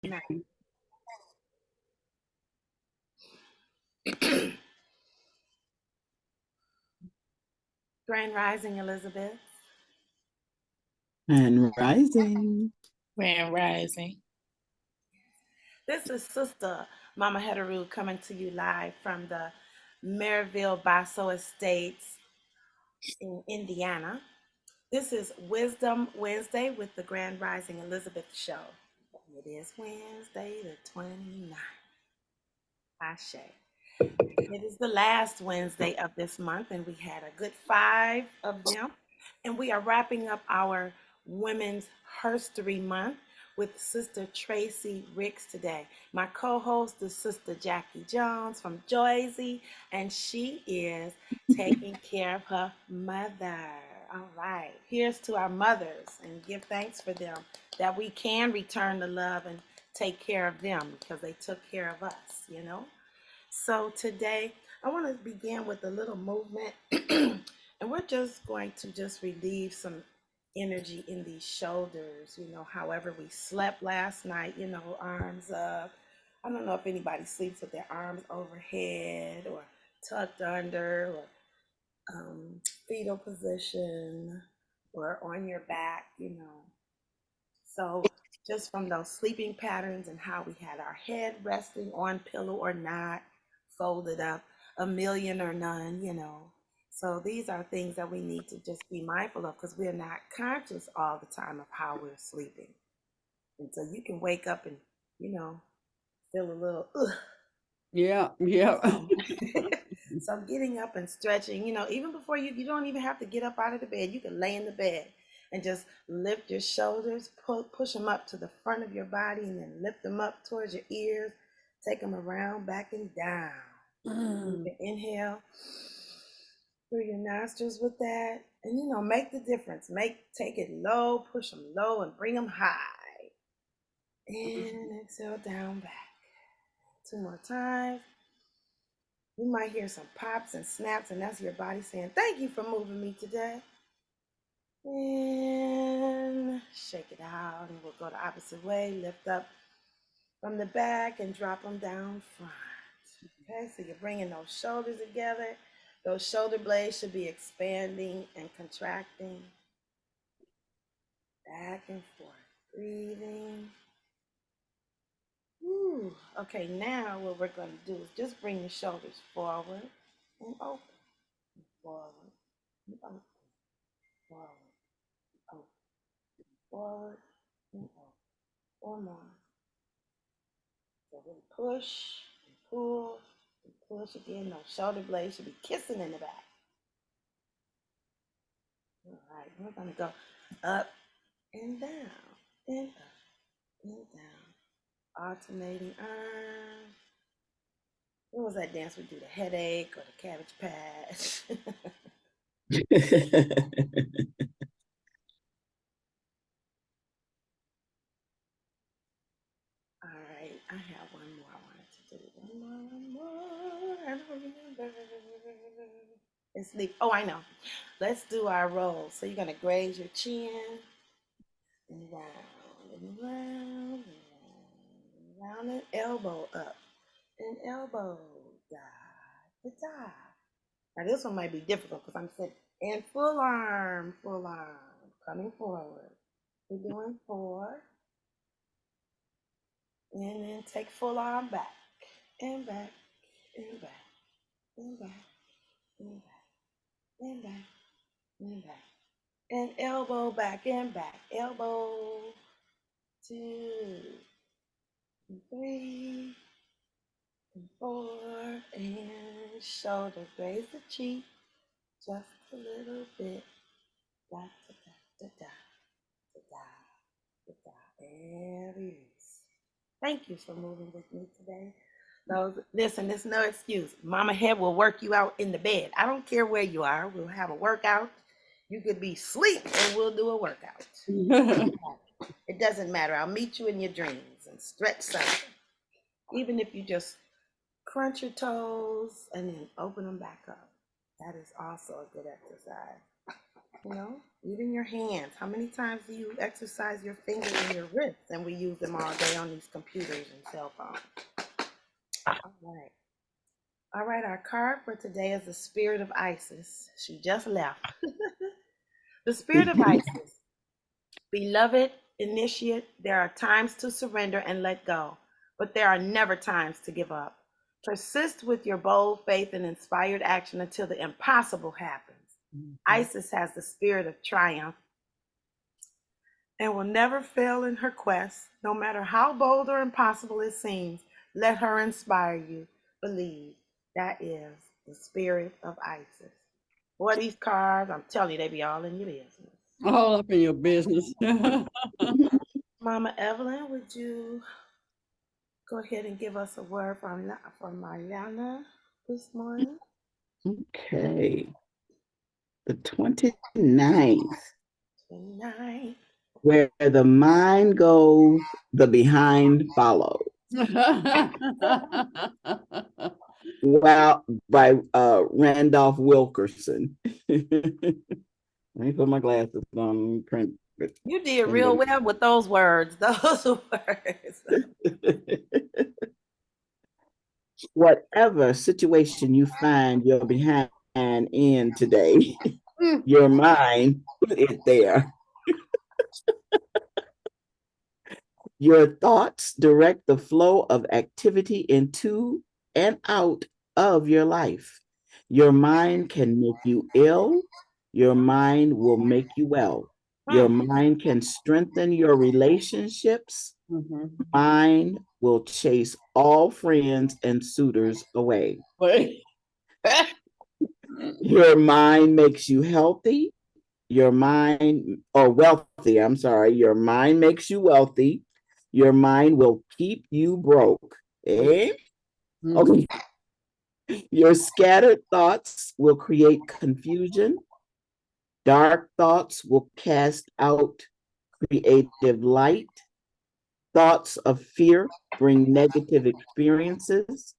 Nice. Grand Rising, Elizabeth. And rising. Grand Rising. This is Sister Mama Hetaru coming to you live from the Maryville Basso Estates in Indiana. This is Wisdom Wednesday with the Grand Rising Elizabeth Show. It is Wednesday the 29th. Ashe. It is the last Wednesday of this month, and we had a good 5 of them. And we are wrapping up our Women's Herstory Month with Sister Traci Ricks today. My co host is Sister Jackie Jones from Joyzy, and she is taking care of her mother. All right, here's to our mothers and give thanks for them that we can return the love and take care of them because they took care of us. So today I want to begin with a little movement and we're just going to just relieve some energy in these shoulders, however we slept last night, arms up. I don't know if anybody sleeps with their arms overhead or tucked under or fetal position or on your back. So just from those sleeping patterns and how we had our head resting on pillow or not, folded up, a million or none. So these are things that we need to just be mindful of because we're not conscious all the time of how we're sleeping. And so you can wake up and, you know, feel a little, ugh. Yeah, yeah. So getting up and stretching, even before you don't even have to get up out of the bed. You can lay in the bed and just lift your shoulders, push them up to the front of your body, and then lift them up towards your ears. Take them around, back and down. You can inhale through your nostrils with that, and make the difference. Take it low, push them low, and bring them high. And exhale down back. 2 more times. You might hear some pops and snaps, and that's your body saying, "Thank you for moving me today." And shake it out, and we'll go the opposite way. Lift up from the back and drop them down front. Okay, so you're bringing those shoulders together. Those shoulder blades should be expanding and contracting. Back and forth. Breathing. Woo. Okay, now what we're going to do is just bring the shoulders forward and open. Forward and open. Forward, open, forward, and open. One more. So then push and pull and push again. Those shoulder blades should be kissing in the back. All right, we're gonna go up and down and up and down. Alternating arms. What was that dance we do? The headache or the cabbage patch? All right, I have one more I wanted to do. One more. I don't remember. It's sleep. Oh, I know. Let's do our roll. So you're gonna graze your chin and round and round and round and round and elbow up and elbow da da. Now this one might be difficult because I'm sitting and full arm coming forward. We're doing 4 and then take full arm back and back and back and back and back and back and back and elbow back and back, elbow 2 and 3 and 4 and shoulder graze the cheek just a little bit. Da da da da da da da da. And release. Thank you for moving with me today. Listen, there's no excuse. Mama Head will work you out in the bed. I don't care where you are. We'll have a workout. You could be asleep and we'll do a workout. It doesn't matter. I'll meet you in your dreams and stretch something. Even if you just crunch your toes and then open them back up. That is also a good exercise. You know, even your hands. How many times do you exercise your fingers and your wrists? And we use them all day on these computers and cell phones. All right. All right, our card for today is the Spirit of Isis. She just left. The Spirit of Isis. Beloved initiate, there are times to surrender and let go, but there are never times to give up. Persist with your bold faith and inspired action until the impossible happens. Isis has the spirit of triumph and will never fail in her quest, no matter how bold or impossible it seems. Let her inspire you. Believe. That is the spirit of Isis. Boy, these cards, I'm telling you, they be all in your business. All up in your business. Mama Evelyn, would you go ahead and give us a word from Mariana this morning? Okay. The 29th, 29. where the mind goes, the behind follows. Wow, by Randolph Wilkerson. Let me put my glasses on and print it. You did real well with those words. Those words. Whatever situation you find you're behind in today, your mind put it there. Your thoughts direct the flow of activity into and out of your life. Your mind can make you ill. Your mind will make you well. Your mind can strengthen your relationships. Mind will chase all friends and suitors away. Your mind makes you healthy. Your mind, or wealthy, I'm sorry. Your mind makes you wealthy. Your mind will keep you broke. Eh? Okay. Your scattered thoughts will create confusion. Dark thoughts will cast out creative light. Thoughts of fear bring negative experiences.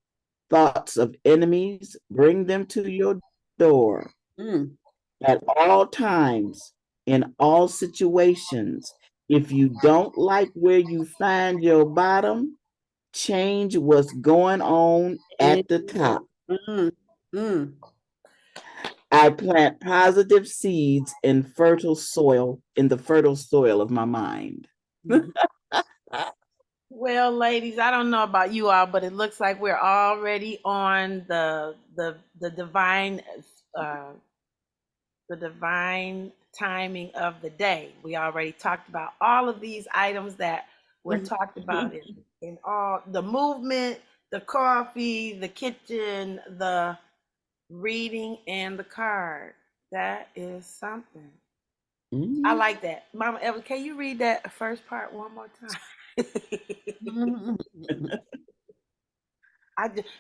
Thoughts of enemies bring them to your door. At all times, in all situations, if you don't like where you find your bottom, change what's going on at the top. I plant positive seeds in the fertile soil of my mind. Well, ladies, I don't know about you all, but it looks like we're already on uh, the divine timing of the day. We already talked about all of these items that were talked about in all the movement, the coffee, the kitchen, the reading, and the card. That is something. I like that. Mama Eva, can you read that first part one more time?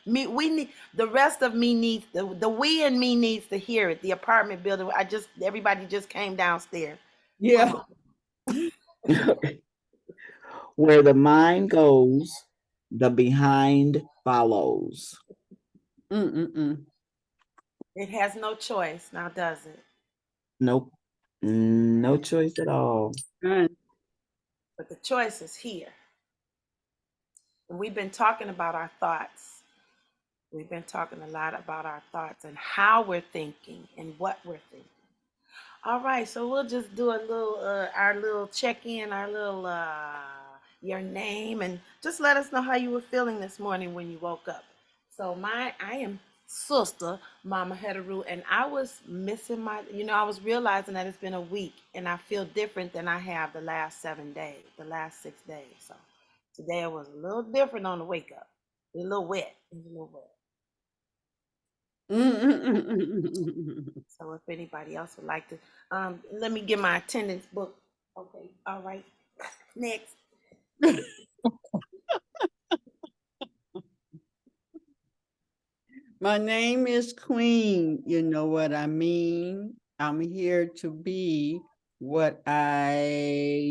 We need the rest of me needs the we and me needs to hear it. The apartment building. Everybody just came downstairs. Yeah. Where the mind goes, the behind follows. It has no choice now, does it? Nope. No choice at all. But the choice is here. And we've been talking about our thoughts. We've been talking a lot about our thoughts and how we're thinking and what we're thinking. All right, so we'll just do a little, our little check-in, our little, your name, and just let us know how you were feeling this morning when you woke up. So I am sister, Mama Heteru, and I was missing I was realizing that it's been a week, and I feel different than I have the last 7 days, the last 6 days. So today it was a little different on the wake up. It was a little wet. It was a little wet. So if anybody else would like to, let me get my attendance book. Okay, all right. Next. My name is Queen. You know what I mean? I'm here to be what I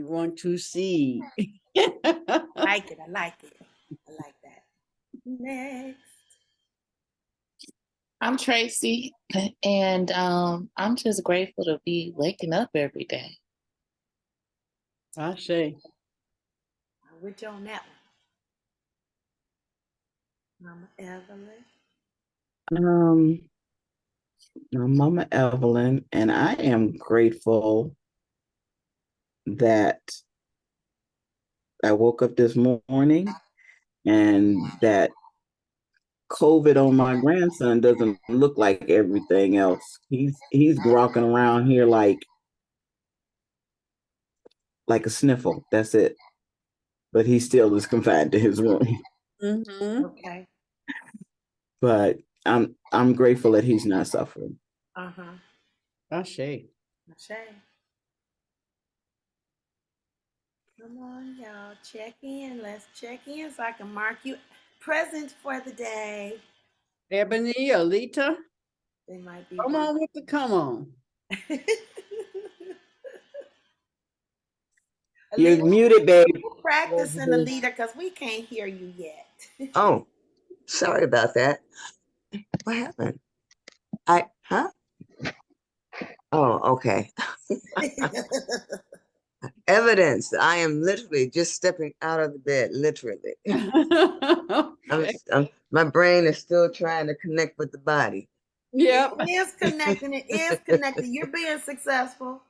want to see. I like it. I like it. I like that. Next. I'm Tracy, and I'm just grateful to be waking up every day. Ashe. I'm with you on that one. Mama Evelyn. Um, I'm Mama Evelyn, and I am grateful that I woke up this morning and that COVID on my grandson doesn't look like everything else. He's walking around here like a sniffle. That's it. But he still is confined to his room. Mm-hmm. Okay. But I'm grateful that he's not suffering. Uh-huh. Ashe. Shay. Come on, y'all. Check in. Let's check in so I can mark you present for the day. Ebony, Alita, They might be come working. on with the come on. You're Alita, muted, babe. practicing Alita because we can't hear you yet. Oh, sorry about that. What happened? Huh? Oh, okay. Evidence. I am literally just stepping out of the bed, literally. My brain is still trying to connect with the body. Yep. It is connecting. It is connected. You're being successful.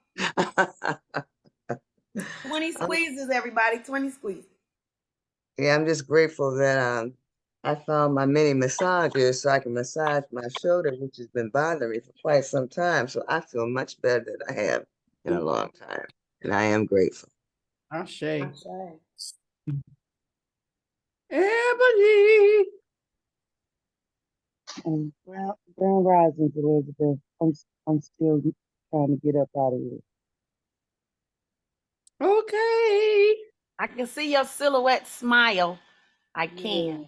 20 squeezes, everybody. 20 squeezes. Yeah, I'm just grateful that I found my mini massager so I can massage my shoulder, which has been bothering me for quite some time. So I feel much better than I have in a long time. And I am grateful. Ashe. Ashe. Ebony. Grand Risings, Elizabeth. I'm still trying to get up out of here. Okay. I can see your silhouette smile. I can.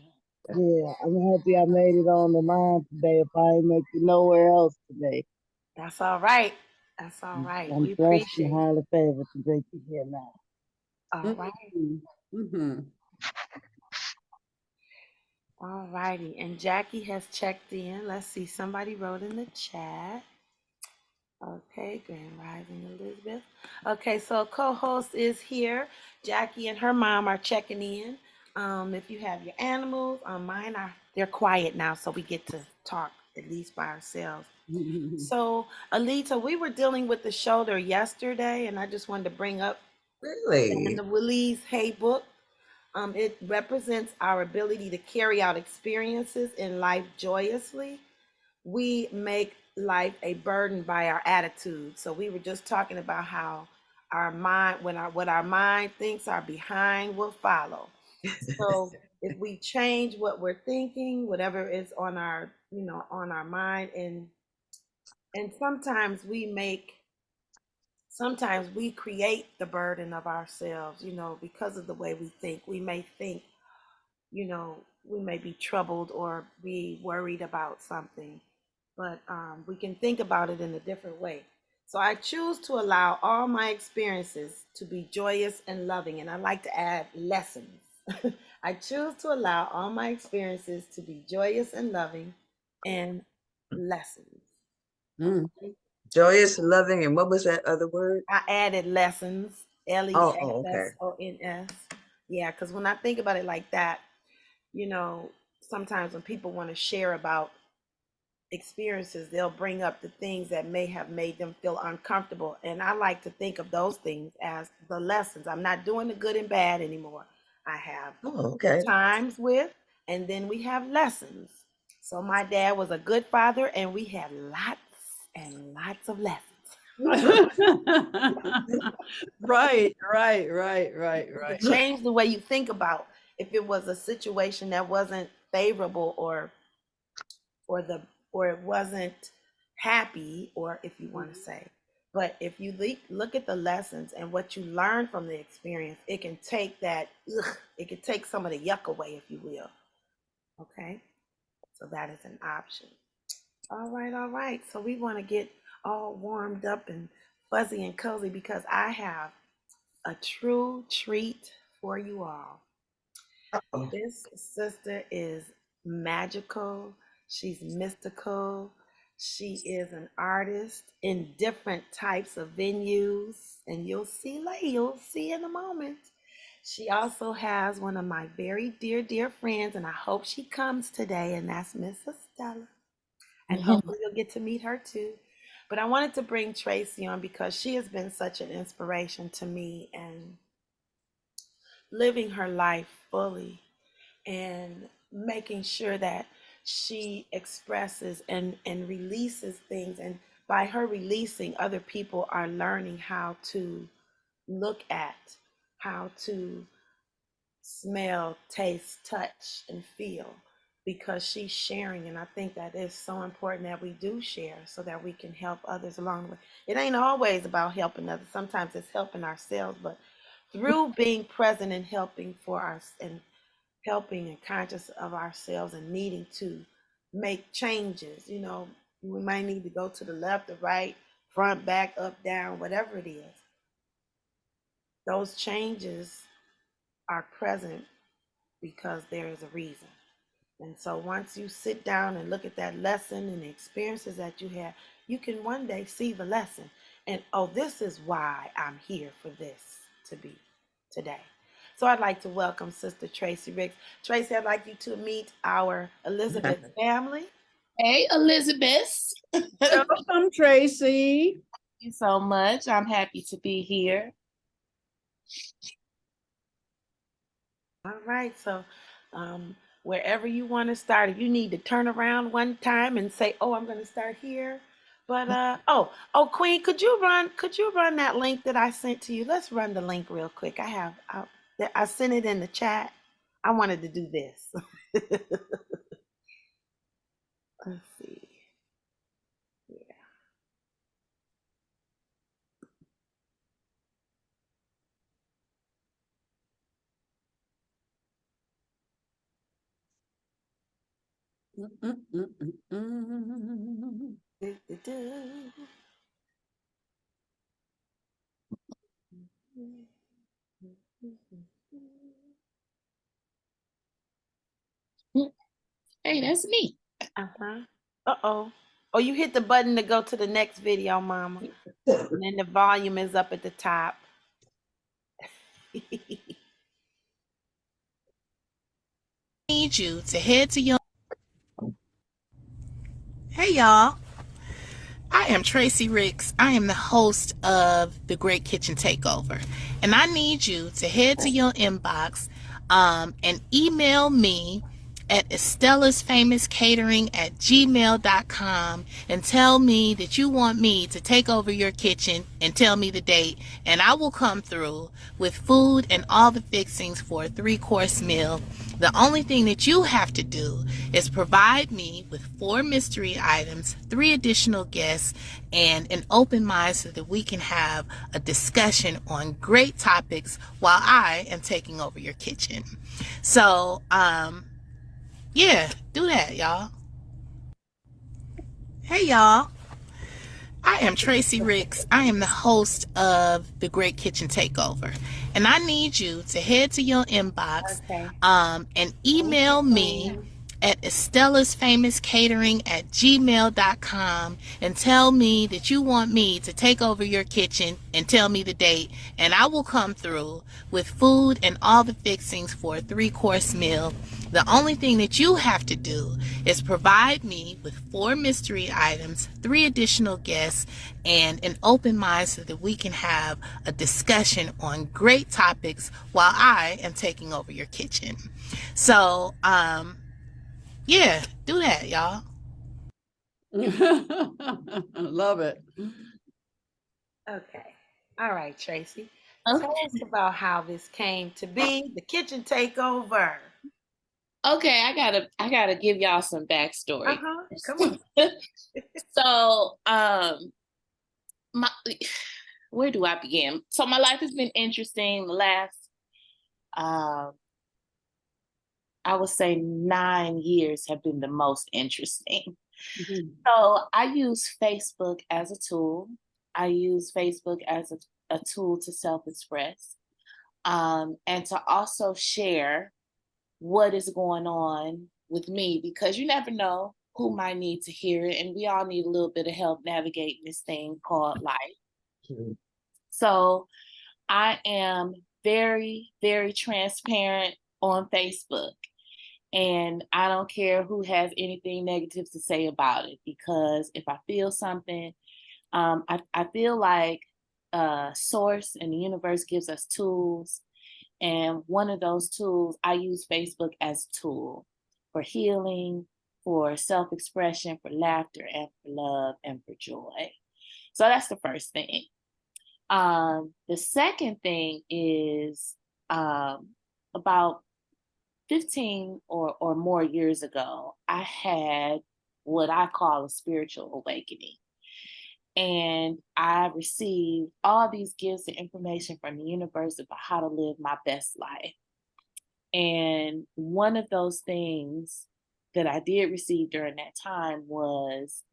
Yeah, I'm happy I made it on the line today. If I ain't make it nowhere else today, That's all right. That's all right. I'm We blessed appreciate and it. highly favored to be here now. All right. Mm-hmm. All righty. And Jackie has checked in. Let's see. Somebody wrote in the chat. Okay, Grand Rising Elizabeth. Okay, so co-host is here. Jackie and her mom are checking in. If you have your animals, mine are they're quiet now, so we get to talk at least by ourselves. So, Alita, we were dealing with the shoulder yesterday, and I just wanted to bring up in Really? the Willis-Hay book. It represents our ability to carry out experiences in life joyously. We make life a burden by our attitude. So we were just talking about how our mind, what our mind thinks, our behind will follow. So if we change what we're thinking, whatever is on our, on our mind, and sometimes we create the burden of ourselves, because of the way we think. We may think, we may be troubled or be worried about something, but we can think about it in a different way. So I choose to allow all my experiences to be joyous and loving, and I like to add lessons. I choose to allow all my experiences to be joyous and loving and lessons. Joyous, loving, and what was that other word? I added lessons, Okay. Lessons. Yeah, because when I think about it like that, you know, sometimes when people want to share about experiences, they'll bring up the things that may have made them feel uncomfortable. And I like to think of those things as the lessons. I'm not doing the good and bad anymore. I have Oh, good okay. times with, and then we have lessons. So my dad was a good father, and we had lots and lots of lessons. Right. Change the way you think about if it was a situation that wasn't favorable or the or it wasn't happy, or if you want to say, but if you look at the lessons and what you learn from the experience, it can take it can take some of the yuck away, if you will. Okay, so that is an option. All right, so we want to get all warmed up and fuzzy and cozy because I have a true treat for you all. Oh, This sister is magical. She's mystical. She is an artist in different types of venues, and you'll see in a moment. She also has one of my very dear, dear friends, and I hope she comes today, and that's Miss Estella. And hopefully you'll get to meet her too. But I wanted to bring Traci on because she has been such an inspiration to me and living her life fully and making sure that she expresses and releases things. And by her releasing, other people are learning how to look at, how to smell, taste, touch, and feel because she's sharing. And I think that is so important that we do share so that we can help others along the way. It ain't always about helping others, sometimes it's helping ourselves, but through being present and helping for us and helping and conscious of ourselves and needing to make changes, we might need to go to the left or right, front, back, up, down, whatever it is. Those changes are present because there is a reason. And so once you sit down and look at that lesson and the experiences that you have, you can one day see the lesson. And oh, this is why I'm here for this to be today. So I'd like to welcome Sister Traci Ricks. Traci, I'd like you to meet our Elizabeth family. Hey, Elizabeth. Thank Welcome, Traci. you so much. I'm happy to be here. All right. So wherever you want to start, if you need to turn around one time and say, "Oh, I'm going to start here," but Queen, could you run that link that I sent to you? Let's run the link real quick. I sent it in the chat. I wanted to do this. Let's see. Yeah. Hey, that's me. Uh-huh. Uh-oh. Oh, you hit the button to go to the next video, Mama. And then the volume is up at the top. Need you to head to your. Hey, y'all. I am Traci Ricks. I am the host of The Great Kitchen Takeover. And I need you to head to your inbox and email me at estellasfamouscatering@gmail.com and tell me that you want me to take over your kitchen and tell me the date. And I will come through with food and all the fixings for a 3-course meal. The only thing that you have to do is provide me with 4 mystery items, 3 additional guests, and an open mind so that we can have a discussion on great topics while I am taking over your kitchen. So, yeah, do that, y'all. Hey, y'all. I am Traci Ricks. I am the host of The Great Kitchen Takeover. And I need you to head to your inbox Okay. and email me at estellasfamouscatering@gmail.com and tell me that you want me to take over your kitchen and tell me the date. And I will come through with food and all the fixings for a 3-course meal. The only thing that you have to do is provide me with 4 mystery items, 3 additional guests, and an open mind so that we can have a discussion on great topics while I am taking over your kitchen. So, yeah, do that, y'all. Love it. Okay. All right, Traci. Okay. Tell us about how this came to be, the kitchen takeover. Okay, I gotta give y'all some backstory. Uh-huh. Come on. So, my where do I begin? So my life has been interesting. The last, I would say 9 years have been the most interesting. So I use Facebook as a tool. I use Facebook as a tool to self-express, and to also share what is going on with me because you never know who might need to hear it. And we all need a little bit of help navigating this thing called life. Mhm. So I am very, very transparent on Facebook. And I don't care who has anything negative to say about it, because if I feel something, I feel like Source and the universe gives us tools. And one of those tools, I use Facebook as a tool for healing, for self-expression, for laughter, and for love, and for joy. So that's the first thing. The second thing is about 15 or more years ago, I had what I call a spiritual awakening. And I received all these gifts and information from the universe about how to live my best life. And one of those things that I did receive during that time was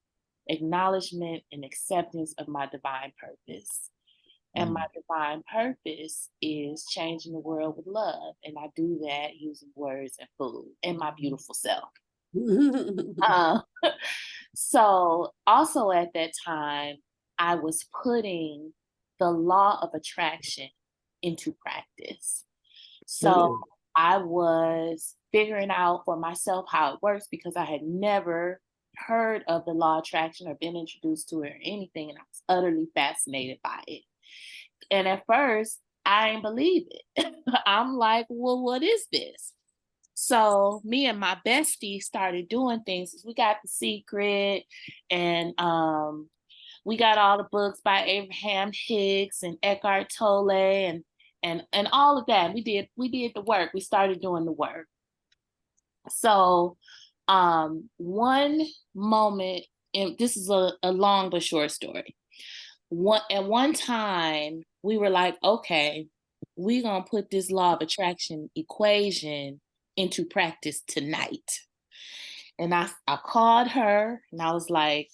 acknowledgement and acceptance of my divine purpose. And my divine purpose is changing the world with love. And I do that using words and food and my beautiful self. Uh, so also at that time, I was putting the law of attraction into practice. So I was figuring out for myself how it works, because I had never heard of the law of attraction or been introduced to it or anything. And I was utterly fascinated by it. And at first, I didn't believe it. I'm like, well, what is this? So me and my bestie started doing things. We got The Secret, and we got all the books by Abraham Hicks and Eckhart Tolle and all of that. We did the work. We started doing the work. So one moment, and this is a long but short story. At one time, we were like, okay, we're going to put this law of attraction equation into practice tonight. And I called her and I was like,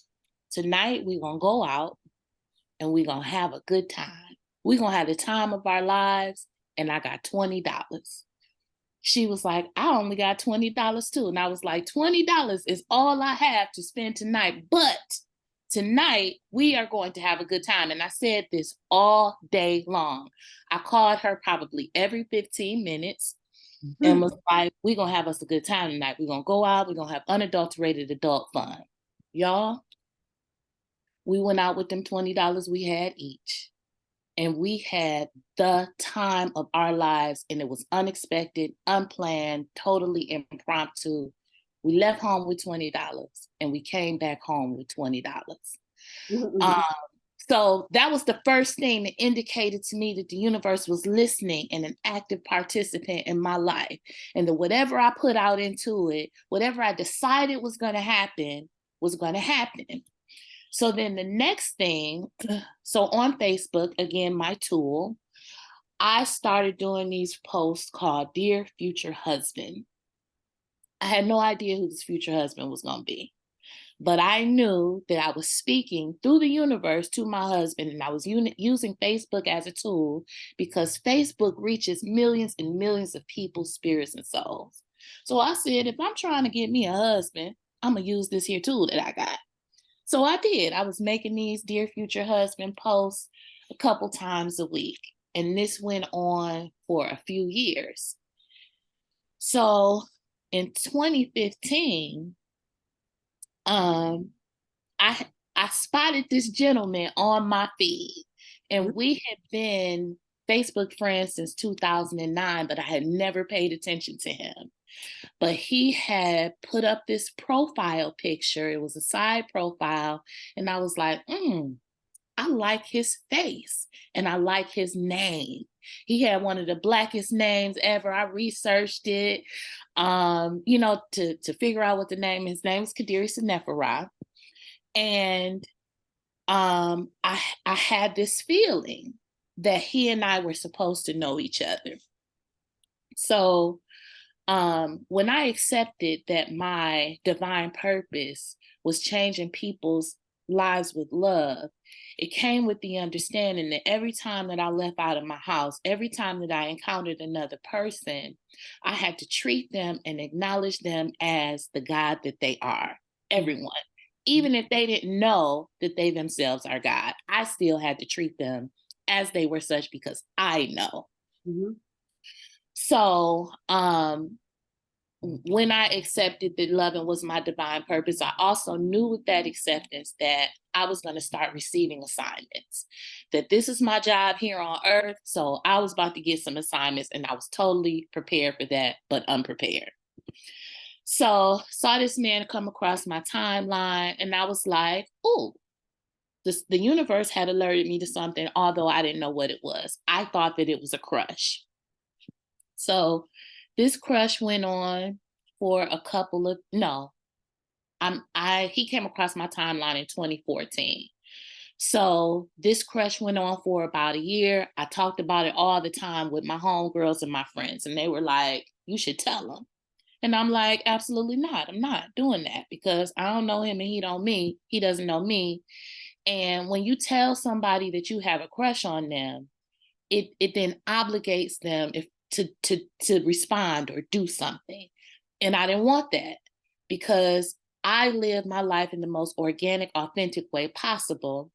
tonight we're going to go out and we're going to have a good time. We're going to have the time of our lives. And I got $20. She was like, I only got $20 too. And I was like, $20 is all I have to spend tonight. But tonight, we are going to have a good time. And I said this all day long. I called her probably every 15 minutes and was like, we're going to have us a good time tonight. We're going to go out. We're going to have unadulterated adult fun. Y'all, we went out with them $20 we had each. And we had the time of our lives. And it was unexpected, unplanned, totally impromptu. We left home with $20 and we came back home with $20. So that was the first thing that indicated to me that the universe was listening and an active participant in my life. And that whatever I put out into it, whatever I decided was going to happen, was going to happen. So then the next thing, so on Facebook, again, my tool, I started doing these posts called Dear Future Husband. I had no idea who this future husband was going to be, but I knew that I was speaking through the universe to my husband, and I was using Facebook as a tool because Facebook reaches millions and millions of people, spirits, and souls. So I said, if I'm trying to get me a husband, I'm going to use this here tool that I got. So I did. I was making these Dear Future Husband posts a couple times a week, and this went on for a few years. So in 2015, I spotted this gentleman on my feed, and we had been Facebook friends since 2009, but I had never paid attention to him. But he had put up this profile picture. It was a side profile, and I was like, I like his face and I like his name. He had one of the blackest names ever. I researched it, to figure out what the name is. His name is Kadiri Senefera. And I had this feeling that he and I were supposed to know each other. So when I accepted that my divine purpose was changing people's lives with love, it came with the understanding that every time that I left out of my house, every time that I encountered another person, I had to treat them and acknowledge them as the God that they are. everyone. Even if they didn't know that they themselves are God, I still had to treat them as they were such because I know. Mm-hmm. So when I accepted that loving was my divine purpose, I also knew with that acceptance that I was going to start receiving assignments, that this is my job here on earth. So I was about to get some assignments, and I was totally prepared for that, but unprepared. So saw this man come across my timeline, and I was like, oh, the universe had alerted me to something, although I didn't know what it was. I thought that it was a crush. So this crush went on for a couple of, no, he came across my timeline in 2014. So this crush went on for about a year. I talked about it all the time with my homegirls and my friends, and they were like, you should tell him. And I'm like, absolutely not. I'm not doing that because I don't know him and he doesn't know me. And when you tell somebody that you have a crush on them, it then obligates them to respond or do something. And I didn't want that because I lived my life in the most organic, authentic way possible.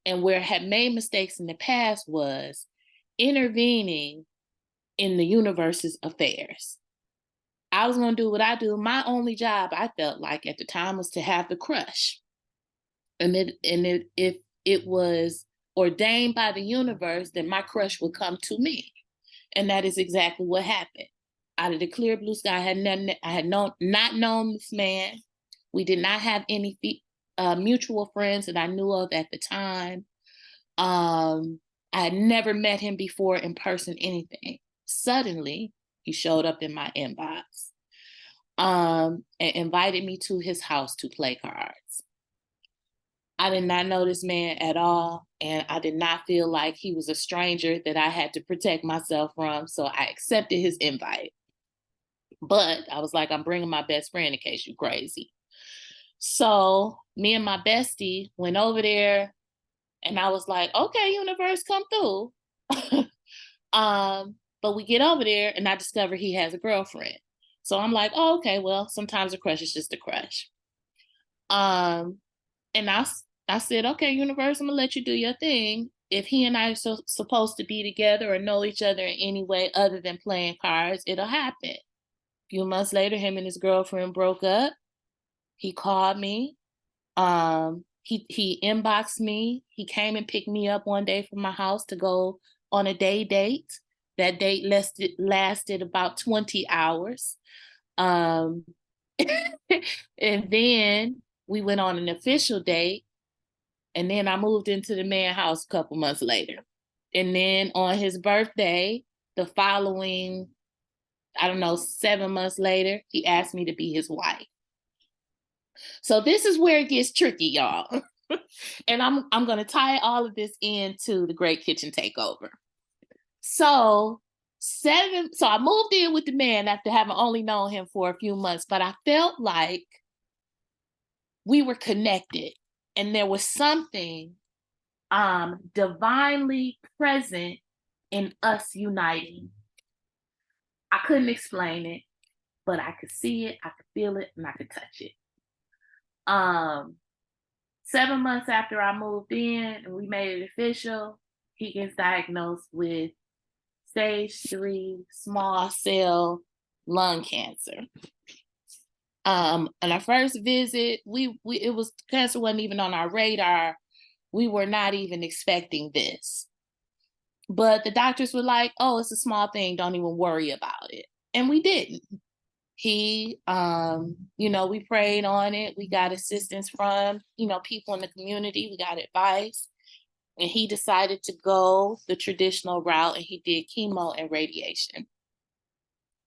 And where I had made mistakes in the past was intervening in the universe's affairs. I was going to do what I do. My only job, I felt like at the time, was to have the crush. If it was ordained by the universe, then my crush would come to me. And that is exactly what happened. Out of the clear blue sky, I had not known this man. We did not have any mutual friends that I knew of at the time. I had never met him before in person, anything. Suddenly, he showed up in my inbox and invited me to his house to play cards. I did not know this man at all, and I did not feel like he was a stranger that I had to protect myself from, so I accepted his invite. But I was like, I'm bringing my best friend in case you're crazy. So me and my bestie went over there, and I was like, okay, universe, come through. But we get over there, and I discover he has a girlfriend. So I'm like, oh, okay, well, sometimes a crush is just a crush. And I said, okay, universe, I'm gonna let you do your thing. If he and I are supposed to be together or know each other in any way other than playing cards, it'll happen. A few months later, him and his girlfriend broke up. He called me. He inboxed me. He came and picked me up one day from my house to go on a date. That date lasted about 20 hours. And then we went on an official date. And then I moved into the man's house a couple months later. And then on his birthday, the following, 7 months later, he asked me to be his wife. So this is where it gets tricky, y'all. And I'm going to tie all of this into the Great Kitchen Takeover. So I moved in with the man after having only known him for a few months, but I felt like we were connected and there was something divinely present in us uniting. I couldn't explain it, but I could see it, I could feel it, and I could touch it. 7 months after I moved in and we made it official, he gets diagnosed with stage 3 small cell lung cancer. On our first visit, cancer wasn't even on our radar. We were not even expecting this. But the doctors were like, oh, it's a small thing, don't even worry about it. And we didn't. He, we prayed on it. We got assistance from, people in the community. We got advice. And he decided to go the traditional route and he did chemo and radiation.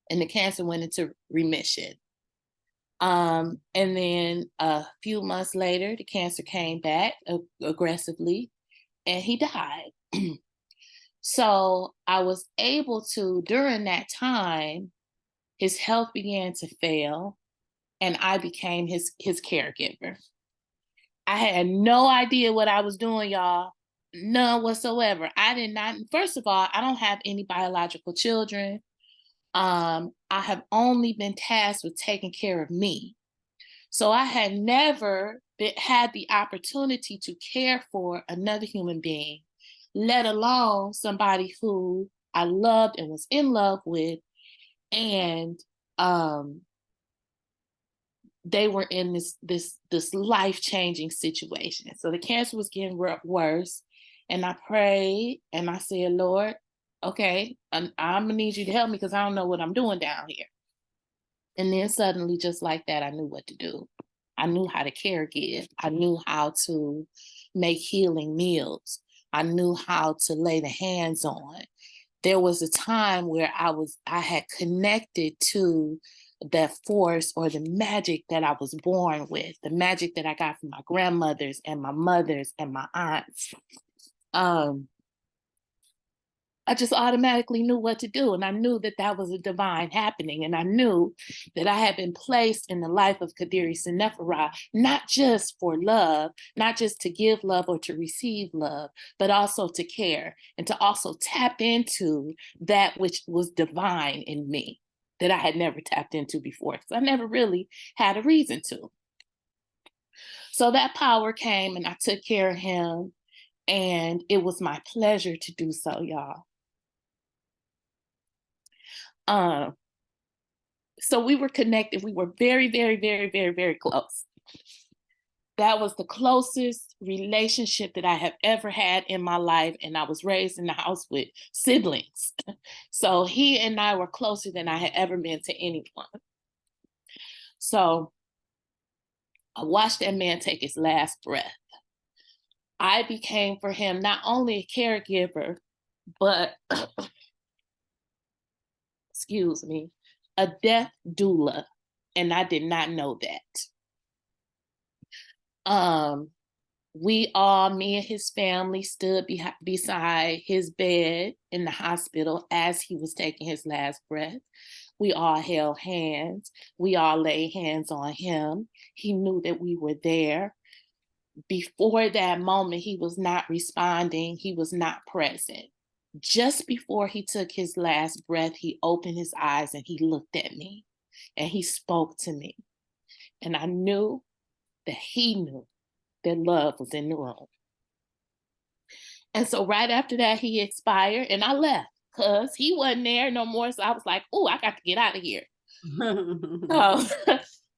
And the cancer went into remission. And then a few months later, the cancer came back aggressively and he died. So I was able to, during that time, his health began to fail and I became his caregiver. I had no idea what I was doing, y'all. None whatsoever. First of all, I don't have any biological children. I have only been tasked with taking care of me. So I had never had the opportunity to care for another human being, let alone somebody who I loved and was in love with. And they were in this life-changing situation. So the cancer was getting worse. And I prayed and I said, Lord, okay, I'm gonna need you to help me because I don't know what I'm doing down here. And then suddenly, just like that, I knew what to do. I knew how to care give. I knew how to make healing meals. I knew how to lay the hands on. There was a time where I had connected to that force or the magic that I was born with, the magic that I got from my grandmothers and my mothers and my aunts. I just automatically knew what to do. And I knew that that was a divine happening. And I knew that I had been placed in the life of Kadiri Senefera, not just for love, not just to give love or to receive love, but also to care and to also tap into that which was divine in me that I had never tapped into before, because I never really had a reason to. So that power came and I took care of him. And it was my pleasure to do so, y'all. So we were connected. We were very, very, very, very, very close. That was the closest relationship that I have ever had in my life. And I was raised in the house with siblings. So he and I were closer than I had ever been to anyone. So I watched that man take his last breath. I became for him not only a caregiver, but excuse me, a death doula, and I did not know that. Me and his family stood beside his bed in the hospital as he was taking his last breath. We all held hands. We all laid hands on him. He knew that we were there. Before that moment, he was not responding. He was not present. Just before he took his last breath, he opened his eyes and he looked at me and he spoke to me. And I knew that he knew that love was in the room. And so right after that, he expired and I left because he wasn't there no more. So I was like, oh, I got to get out of here. So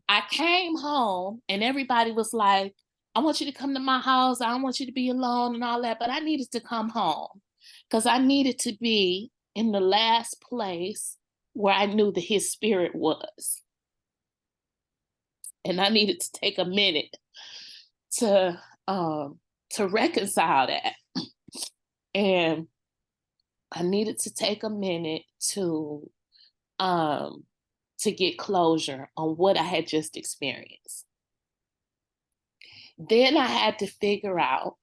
I came home and everybody was like, I want you to come to my house. I don't want you to be alone and all that. But I needed to come home because I needed to be in the last place where I knew that his spirit was. And I needed to take a minute to reconcile that. And I needed to take a minute to get closure on what I had just experienced. Then I had to figure out,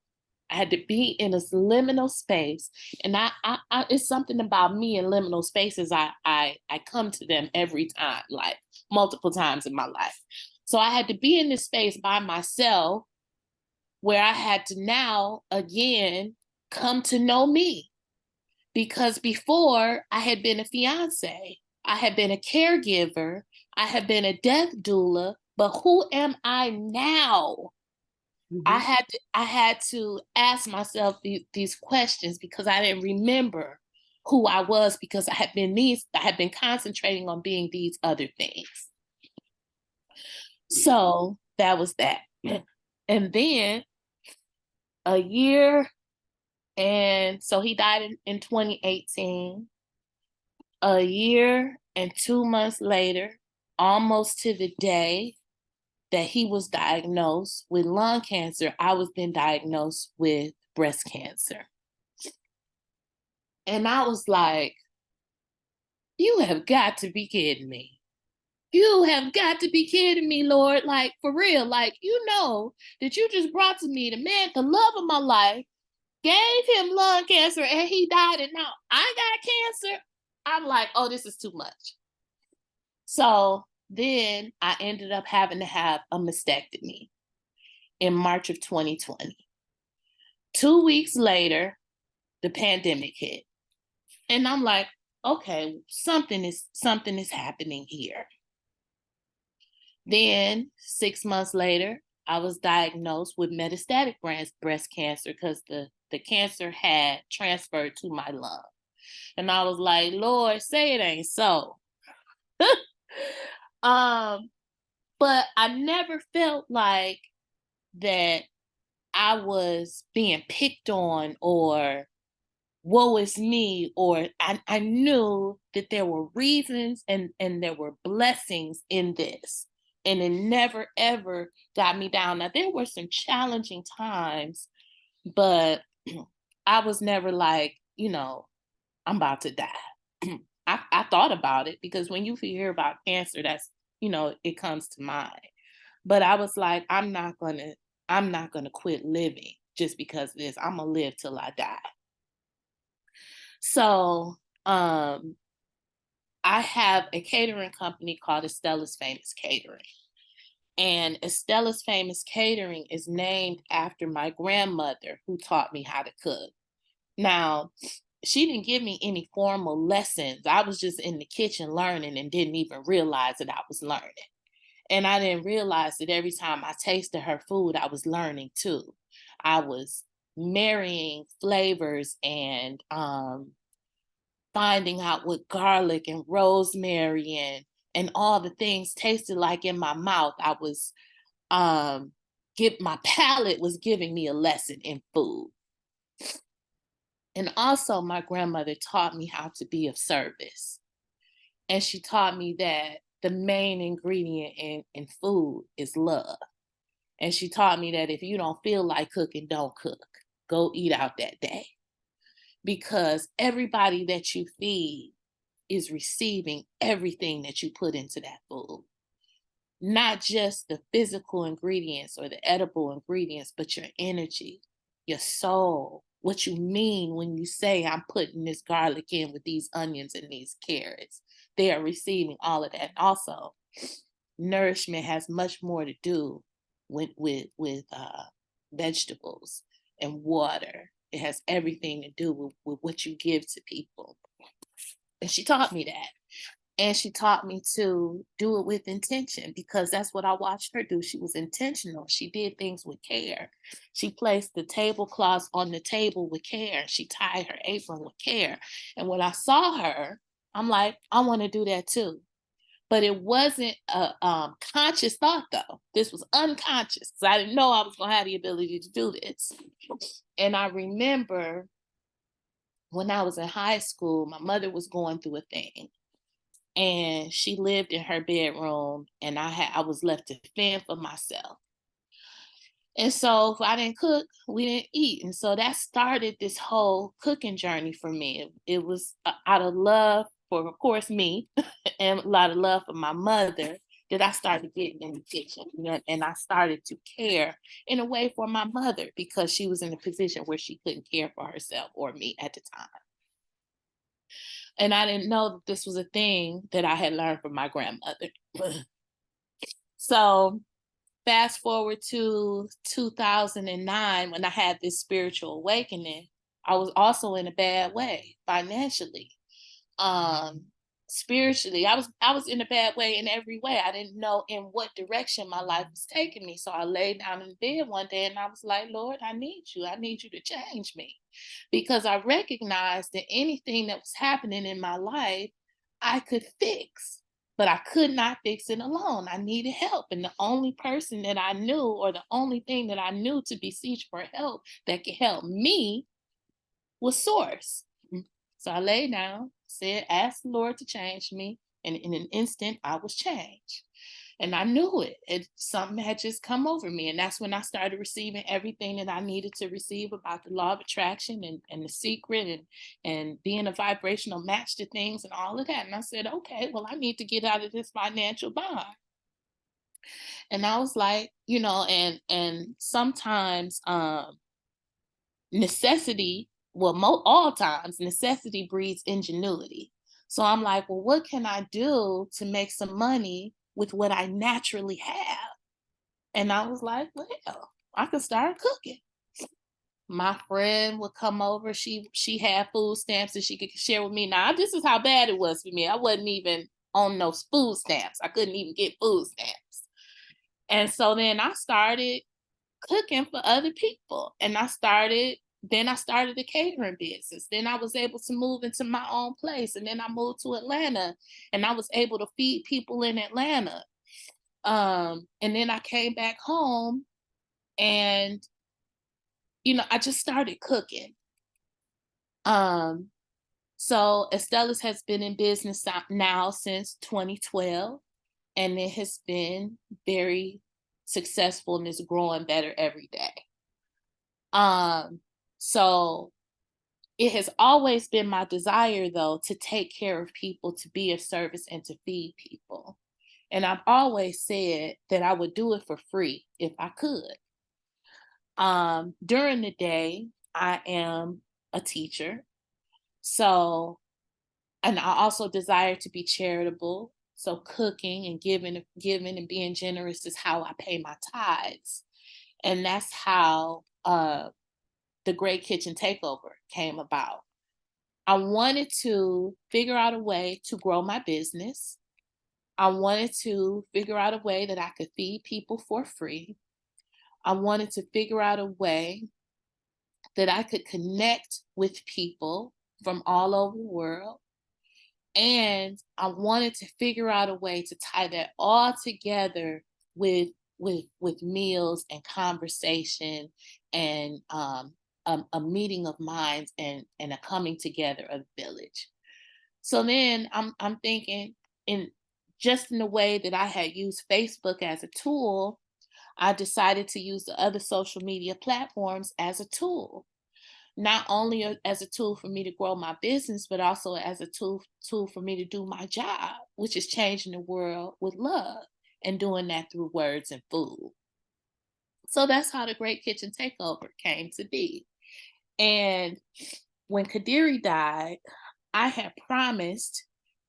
I had to be in this liminal space. And I it's something about me in liminal spaces. I come to them every time, like multiple times in my life. So I had to be in this space by myself where I had to now, again, come to know me. Because before I had been a fiance, I had been a caregiver, I had been a death doula, but who am I now? Mm-hmm. I had to ask myself these questions because I didn't remember who I was because I had been concentrating on being these other things. So that was that. And then a year, and so he died in 2018. A year and 2 months later, almost to the day that he was diagnosed with lung cancer, I was then diagnosed with breast cancer. And I was like, you have got to be kidding me. You have got to be kidding me, Lord. Like, for real. Like, you know that you just brought to me the man, the love of my life, gave him lung cancer, and he died, and now I got cancer. I'm like, oh, this is too much. So then I ended up having to have a mastectomy in March of 2020. 2 weeks later, the pandemic hit. And I'm like, okay, something is happening here. Then 6 months later, I was diagnosed with metastatic breast cancer because the cancer had transferred to my lung. And I was like, Lord, say it ain't so. um, but I never felt like that I was being picked on or woe is me, or I knew that there were reasons and there were blessings in this. And it never ever got me down. Now there were some challenging times, but I was never like, I'm about to die. I thought about it because when you hear about cancer, that's, it comes to mind. But I was like, I'm not gonna quit living just because of this. I'm gonna live till I die. So I have a catering company called Estella's Famous Catering. And Estella's Famous Catering is named after my grandmother who taught me how to cook. Now, she didn't give me any formal lessons. I was just in the kitchen learning and didn't even realize that I was learning. And I didn't realize that every time I tasted her food, I was learning too. I was marrying flavors and finding out what garlic and rosemary and all the things tasted like in my mouth. I was my palate was giving me a lesson in food. And also my grandmother taught me how to be of service. And she taught me that the main ingredient in food is love. And she taught me that if you don't feel like cooking, don't cook. Go eat out that day. Because everybody that you feed is receiving everything that you put into that food. Not just the physical ingredients or the edible ingredients, but your energy, your soul, what you mean when you say, I'm putting this garlic in with these onions and these carrots. They are receiving all of that. Also, nourishment has much more to do with vegetables and water. It has everything to do with what you give to people. And she taught me that. And she taught me to do it with intention because that's what I watched her do. She was intentional. She did things with care. She placed the tablecloths on the table with care. She tied her apron with care. And when I saw her, I'm like, I want to do that too. But it wasn't a conscious thought, though. This was unconscious. So I didn't know I was going to have the ability to do this. And I remember when I was in high school, my mother was going through a thing. And she lived in her bedroom, and I was left to fend for myself. And so if I didn't cook, we didn't eat. And so that started this whole cooking journey for me. It was out of love for, of course, me and a lot of love for my mother that I started getting in the kitchen. And I started to care in a way for my mother because she was in a position where she couldn't care for herself or me at the time. And I didn't know that this was a thing that I had learned from my grandmother. So fast forward to 2009, when I had this spiritual awakening, I was also in a bad way financially. Spiritually, I was in a bad way in every way. I didn't know in what direction my life was taking me. So I laid down in bed one day and I was like, Lord, I need you. I need you to change me. Because I recognized that anything that was happening in my life, I could fix, but I could not fix it alone. I needed help. And the only person that I knew, or the only thing that I knew to beseech for help that could help me was Source. So I laid down, asked the Lord to change me, and in an instant, I was changed. And I knew it. Something had just come over me. And that's when I started receiving everything that I needed to receive about the law of attraction and the secret and being a vibrational match to things and all of that. And I said, okay, well, I need to get out of this financial bind. And I was like, and sometimes necessity, all times, necessity breeds ingenuity. So I'm like, well, what can I do to make some money with what I naturally have? And I was like, well, I could start cooking. My friend would come over. She had food stamps that she could share with me. Now, this is how bad it was for me. I wasn't even on those food stamps. I couldn't even get food stamps. And so then I started cooking for other people. And then I started a catering business. Then I was able to move into my own place. And then I moved to Atlanta and I was able to feed people in Atlanta. And then I came back home and, I just started cooking. So Estella's has been in business now since 2012, and it has been very successful and is growing better every day. So it has always been my desire, though, to take care of people, to be of service, and to feed people. And I've always said that I would do it for free if I could. During the day, I am a teacher. So, and I also desire to be charitable. So cooking and giving and being generous is how I pay my tithes. And that's how the Great Kitchen Takeover came about. I wanted to figure out a way to grow my business. I wanted to figure out a way that I could feed people for free. I wanted to figure out a way that I could connect with people from all over the world. And I wanted to figure out a way to tie that all together with meals and conversation and a meeting of minds and a coming together of the village. So then I'm thinking in the way that I had used Facebook as a tool, I decided to use the other social media platforms as a tool. Not only as a tool for me to grow my business, but also as a tool for me to do my job, which is changing the world with love and doing that through words and food. So that's how the Great Kitchen Takeover came to be. And when Kadiri died, I had promised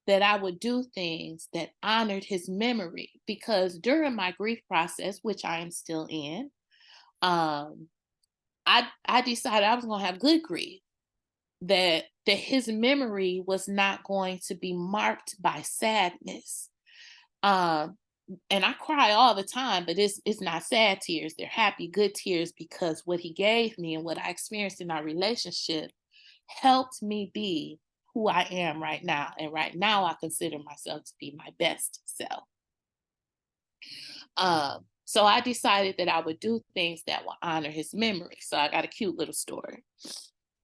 that I would do things that honored his memory, because during my grief process, which I am still in, I decided I was going to have good grief, that his memory was not going to be marked by sadness. And I cry all the time, but it's not sad tears. They're happy, good tears, because what he gave me and what I experienced in our relationship helped me be who I am right now. And right now I consider myself to be my best self. So I decided that I would do things that will honor his memory. So I got a cute little story.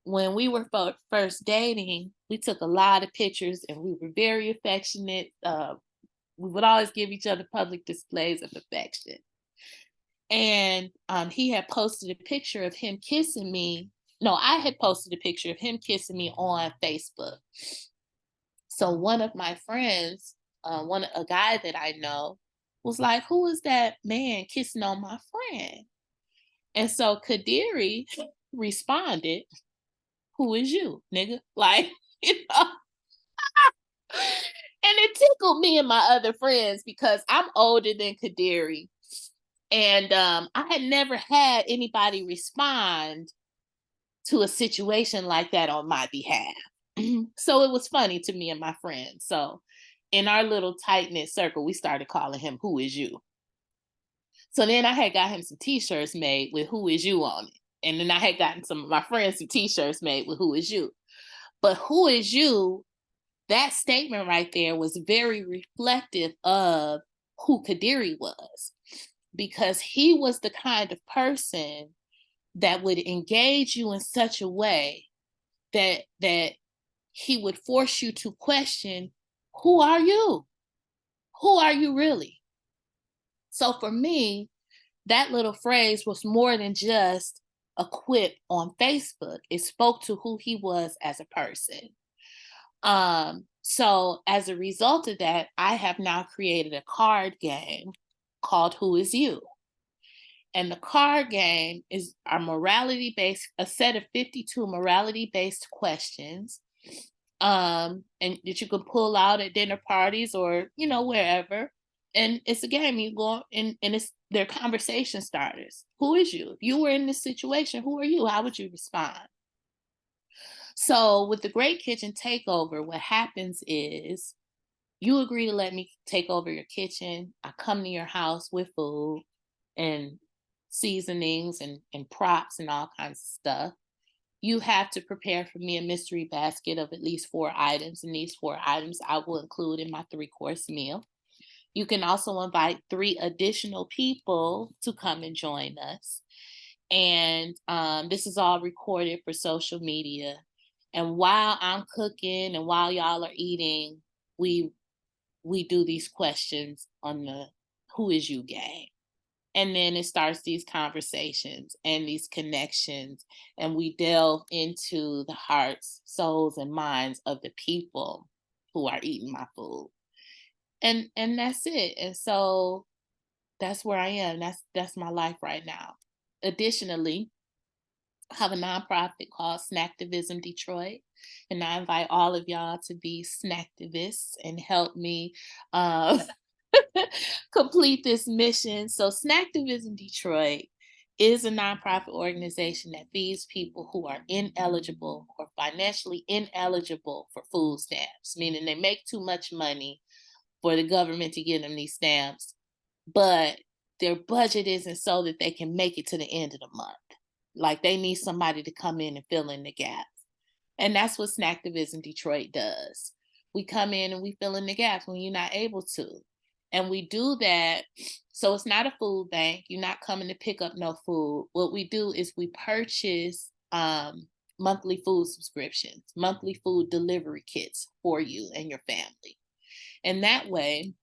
When we were first dating, we took a lot of pictures and we were very affectionate. We would always give each other public displays of affection. And he had posted a picture of him kissing me. No, I had posted a picture of him kissing me on Facebook. So one of my friends, a guy that I know, was like, "Who is that man kissing on my friend?" And so Kadiri responded, "Who is you, nigga?" Like, you know. And it tickled me and my other friends because I'm older than Kadiri. And I had never had anybody respond to a situation like that on my behalf. So it was funny to me and my friends. So in our little tight-knit circle, we started calling him "Who is you?" So then I had got him some t-shirts made with "Who is you?" on it. And then I had gotten some of my friends some t-shirts made with "Who is you?" But "Who is you?" That statement right there was very reflective of who Kadiri was, because he was the kind of person that would engage you in such a way that he would force you to question, who are you? Who are you really? So for me, that little phrase was more than just a quip on Facebook. It spoke to who he was as a person. So as a result of that, I have now created a card game called Who Is You? And the card game is a set of 52 morality-based questions, and that you can pull out at dinner parties or, wherever. And it's a game you go and they're conversation starters. Who is you? If you were in this situation, who are you? How would you respond? So with the Great Kitchen Takeover, what happens is You agree to let me take over your kitchen. I come to your house with food and seasonings and props and all kinds of stuff. You have to prepare for me a mystery basket of at least 4 items, and these 4 items I will include in my 3-course meal. You can also invite 3 additional people to come and join us. And this is all recorded for social media. And while I'm cooking and while y'all are eating, we do these questions on the Who Is You game. And then it starts these conversations and these connections, and we delve into the hearts, souls, and minds of the people who are eating my food. And that's it. And so that's where I am. That's my life right now. Additionally, I have a nonprofit called Snacktivism Detroit, and I invite all of y'all to be snacktivists and help me complete this mission. So Snacktivism Detroit is a nonprofit organization that feeds people who are ineligible or financially ineligible for food stamps, meaning they make too much money for the government to give them these stamps, but their budget isn't so that they can make it to the end of the month. Like they need somebody to come in and fill in the gaps. And that's what Snacktivism Detroit does. We come in and we fill in the gaps when you're not able to. And we do that. So it's not a food bank. You're not coming to pick up no food. What we do is we purchase monthly food subscriptions, monthly food delivery kits for you and your family. And that way,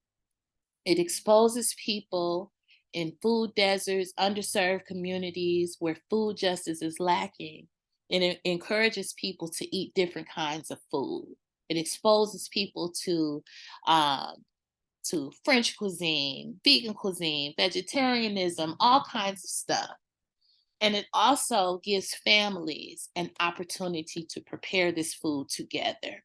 it exposes people in food deserts, underserved communities where food justice is lacking, and it encourages people to eat different kinds of food. It exposes people to French cuisine, vegan cuisine, vegetarianism, all kinds of stuff. And it also gives families an opportunity to prepare this food together,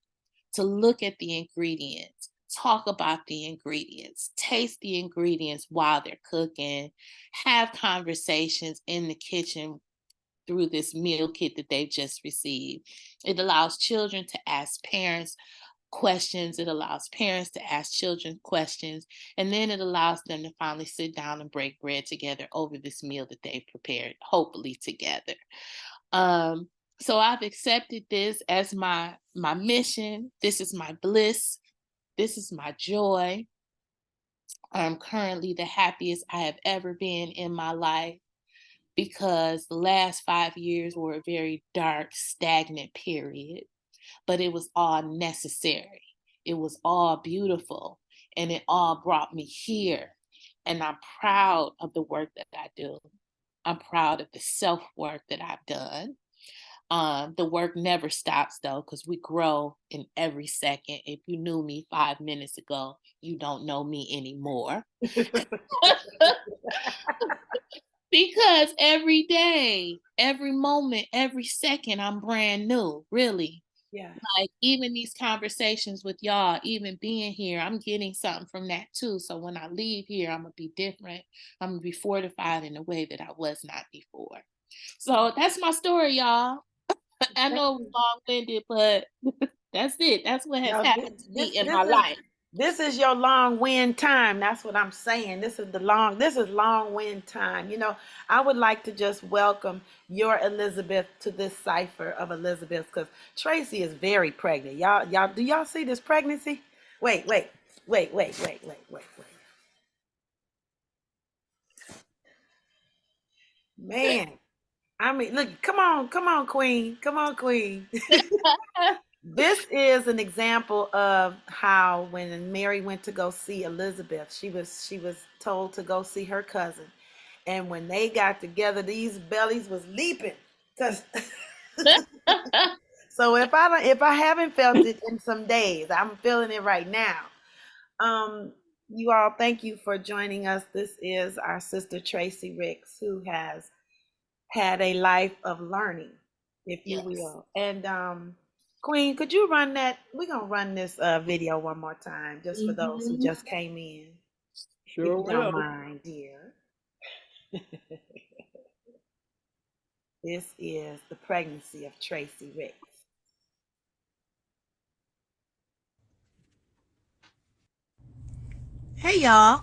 to look at the ingredients, talk about the ingredients, taste the ingredients while they're cooking, have conversations in the kitchen through this meal kit that they've just received. It allows children to ask parents questions. It allows parents to ask children questions. And then it allows them to finally sit down and break bread together over this meal that they've prepared, hopefully together. So I've accepted this as my mission. This is my bliss. This is my joy. I'm currently the happiest I have ever been in my life because the last 5 years were a very dark, stagnant period, but it was all necessary. It was all beautiful, and it all brought me here. And I'm proud of the work that I do. I'm proud of the self-work that I've done. The work never stops though, because we grow in every second. If you knew me 5 minutes ago, you don't know me anymore. Because every day, every moment, every second, I'm brand new, really. Yeah. Like even these conversations with y'all, even being here, I'm getting something from that too. So when I leave here, I'm gonna be different. I'm gonna be fortified in a way that I was not before. So that's my story, y'all. I know it was long-winded, but that's it. That's what has No, happened to me in my this is life. this is your long win time. That's what I'm saying. This is long win time. You know, I would like to just welcome your Elizabeth to this cipher of Elizabeth because Traci is very pregnant. Do y'all see this pregnancy? Wait. Man, I mean, look, come on, Queen. Come on, Queen. This is an example of how when Mary went to go see Elizabeth, she was told to go see her cousin. And when they got together, these bellies was leaping. Cause so if I haven't felt it in some days, I'm feeling it right now. Um, you all, thank you for joining us. This is our sister Traci Ricks, who has had a life of learning, if you Yes. will. And Queen, could you run that? We're gonna run this video one more time, just for those who just came in, if Sure you don't will. mind, dear. This is the pregnancy of Traci Ricks. Hey y'all,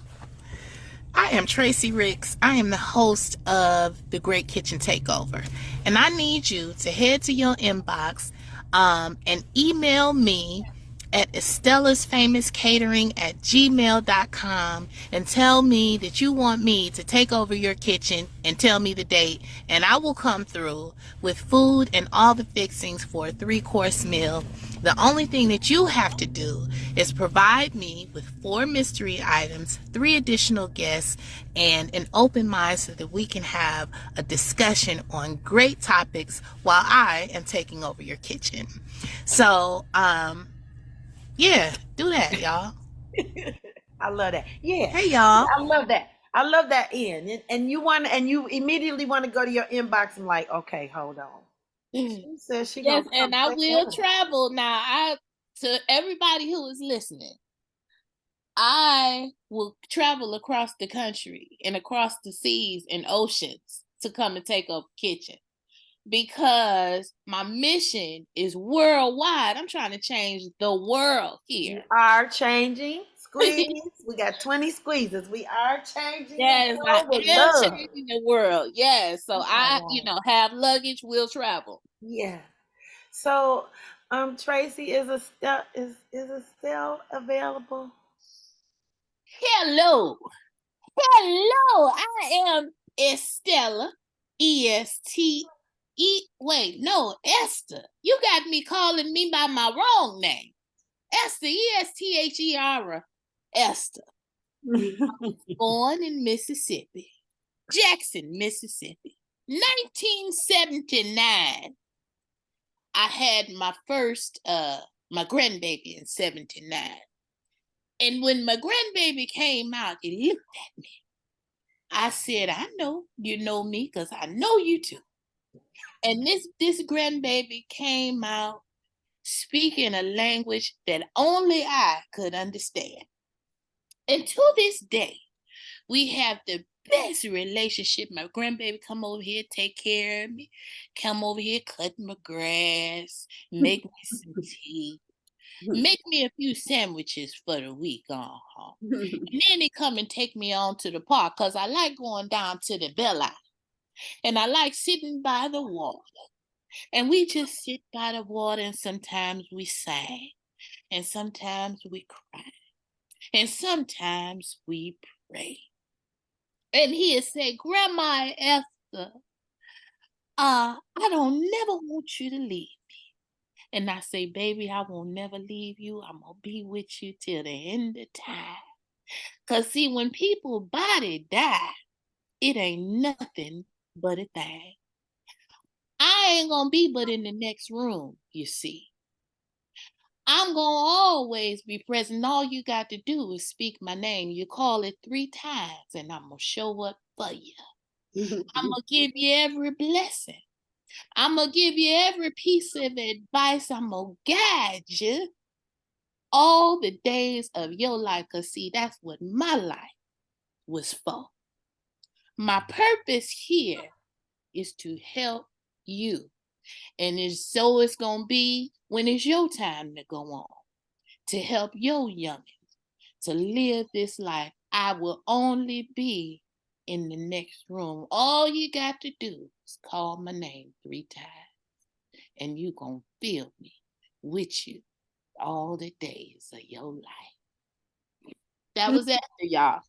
I am Traci Ricks. I am the host of the Great Kitchen Takeover. And I need you to head to your inbox and email me at estellasfamouscatering@gmail.com and tell me that you want me to take over your kitchen and tell me the date. And I will come through with food and all the fixings for a 3-course meal. The only thing that you have to do is provide me with 4 mystery items, 3 additional guests, and an open mind so that we can have a discussion on great topics while I am taking over your kitchen. So, yeah, do that, y'all. I love that. Yeah. Hey, y'all. I love that. I love that end. And you immediately want to go to your inbox and like, okay, hold on. She says she Yes, gonna and come I take will over. travel now. To everybody who is listening, I will travel across the country and across the seas and oceans to come and take up kitchen because my mission is worldwide. I'm trying to change the world You here. are changing. Squeeze. We got 20 squeezes. We are changing the Yes, I world with am love. changing the world. Yes, so Oh my I, God. have luggage, will travel. Yeah. So, Tracy, is Estelle available? Hello. Hello, I am Estella. Wait, no, Esther. You got me calling me by my wrong name. Esther, Esther. Esther. Born in Mississippi, Jackson, Mississippi. 1979. I had my first my grandbaby in 79. And when my grandbaby came out, he looked at me. I said, I know you know me because I know you too. And this grandbaby came out speaking a language that only I could understand. And to this day, we have the best relationship. My grandbaby come over here, take care of me, come over here, cut my grass, make me some tea, make me a few sandwiches for the week on home. And then they come and take me on to the park because I like going down to the Belle Isle. And I like sitting by the water. And we just sit by the water and sometimes we sing. And sometimes we cry. And sometimes we pray. And he'll say, Grandma Esther, I don't never want you to leave me. And I say, baby, I won't never leave you. I'm going to be with you till the end of time. Because see, when people body die, it ain't nothing but a thing. I ain't going to be but in the next room, you see. I'm going to always be present. All you got to do is speak my name. You call it 3 times and I'm going to show up for you. I'm going to give you every blessing. I'm going to give you every piece of advice. I'm going to guide you all the days of your life. Because see, that's what my life was for. My purpose here is to help you. And so it's going to be when it's your time to go on, to help your youngins to live this life. I will only be in the next room. All you got to do is call my name 3 times and you going to feel me with you all the days of your life. That was after y'all.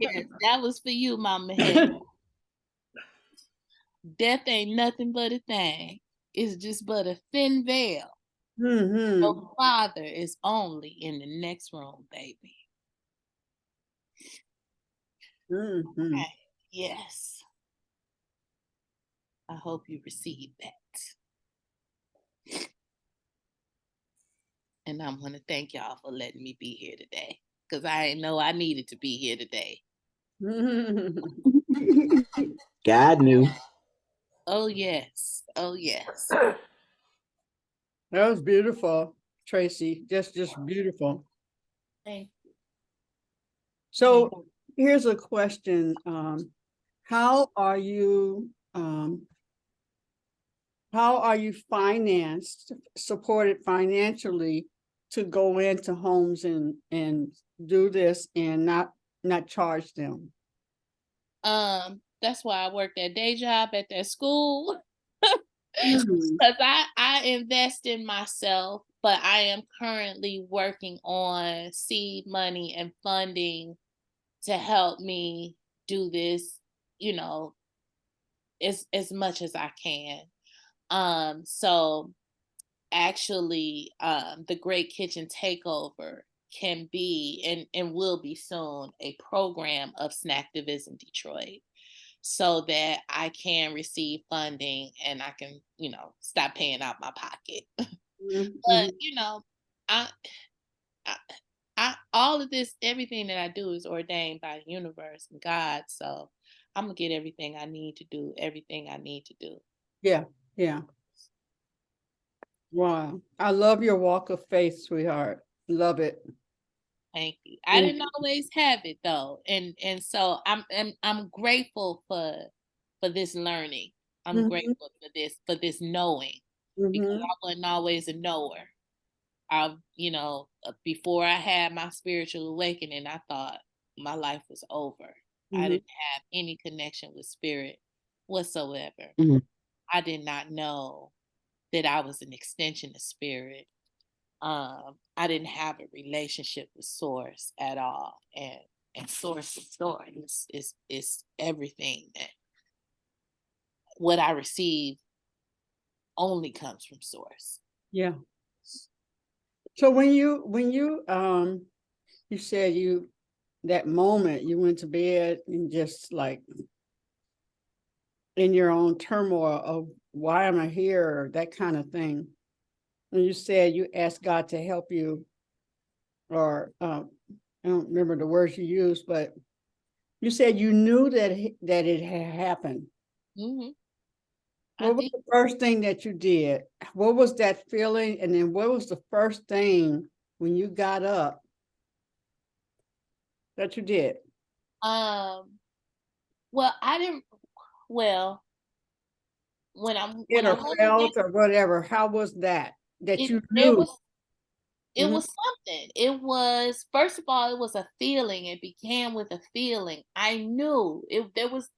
Yes, that was for you, Mama Head. Death ain't nothing but a thing. It's just but a thin veil. Your father is only in the next room, baby. Okay. Yes. I hope you receive that. And I'm going to thank y'all for letting me be here today because I didn't know I needed to be here today. God knew. Oh, yes. Oh, yes. That was beautiful, Tracy. Just beautiful. Thank you. So here's a question. How are you financed, supported financially to go into homes and do this and not charge them? That's why I worked that day job at that school. Mhm. Because I invest in myself, but I am currently working on seed money and funding to help me do this, you know, as much as I can. So actually, the Great Kitchen Takeover can be and will be soon a program of Snacktivism Detroit, so that I can receive funding and I can, stop paying out my pocket. Mhm, But mhm. I, I, all of this, everything that I do is ordained by the universe and God. So I'm gonna get everything I need to do, everything I need to do. Yeah, yeah. Wow. I love your walk of faith, sweetheart. Love it. Thank you. I And didn't always have it though, and so I'm grateful for this learning. I'm mhm, grateful for this knowing, because mhm, I wasn't always a knower. Before I had my spiritual awakening, I thought my life was over. I mhm, didn't have any connection with spirit whatsoever. Mhm. I did not know that I was an extension of spirit. I didn't have a relationship with source at all. And source is source. Is everything that what I receive only comes from source. yeah. So you said that moment you went to bed and just like in your own turmoil of why am I here, that kind of thing. And you said you asked God to help you, or I don't remember the words you used, but you said you knew that it had happened. Hmm. I What was did. the first thing that you did? What was that feeling? And then what was the first thing when you got up that you did? Um, well, I didn't. Well, It when I or went in there, felt or whatever. How was that it you there knew? was it Mhm, was something. It was, first of all, it was a feeling. It began with a feeling. I knew it was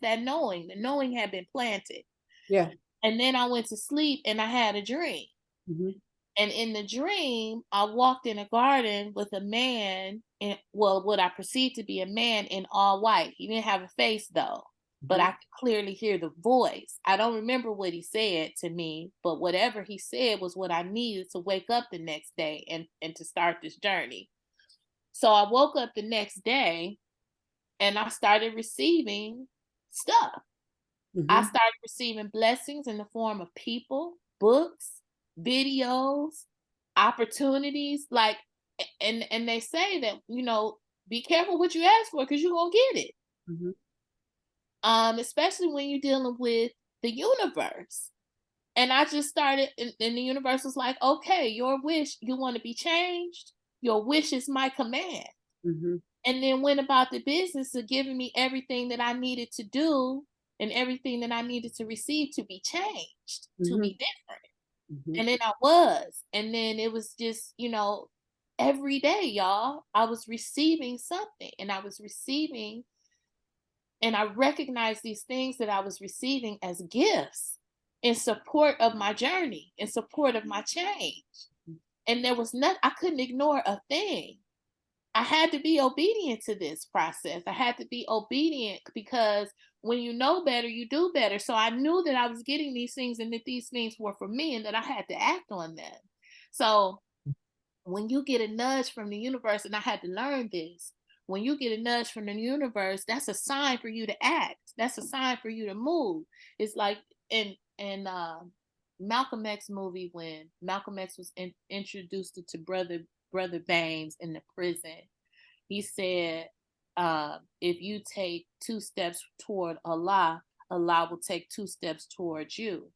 that knowing. The knowing had been planted. yeah. And then I went to sleep and I had a dream. Mhm, And in the dream, I walked in a garden with a man, and well, what I perceived to be a man in all white. He didn't have a face though, but mhm, I could clearly hear the voice. I don't remember what he said to me, but whatever he said was what I needed to wake up the next day and to start this journey. So I woke up the next day and I started receiving stuff. I mhm, started receiving blessings in the form of people, books, videos, opportunities. Like, and they say that, be careful what you ask for because you're gonna get it. mhm, Especially when you're dealing with the universe. And I just started, and the universe was like, okay, your wish, you want to be changed. Your wish is my command. mhm, And then went about the business of giving me everything that I needed to do and everything that I needed to receive to be changed, to mhm, be different. mhm, And then I was. And then it was just, every day, y'all, I was receiving something and I was receiving, and I recognized these things that I was receiving as gifts in support of my journey, in support of my change. And there was nothing, I couldn't ignore a thing. I had to be obedient to this process. I had to be obedient because when you know better, you do better. So I knew that I was getting these things and that these things were for me and that I had to act on them. So when you get a nudge from the universe, and I had to learn this, when you get a nudge from the universe, that's a sign for you to act. That's a sign for you to move. It's like in Malcolm X movie, when Malcolm X was introduced to brother Baines in the prison. He said, if you take 2 steps toward Allah, Allah will take 2 steps towards you.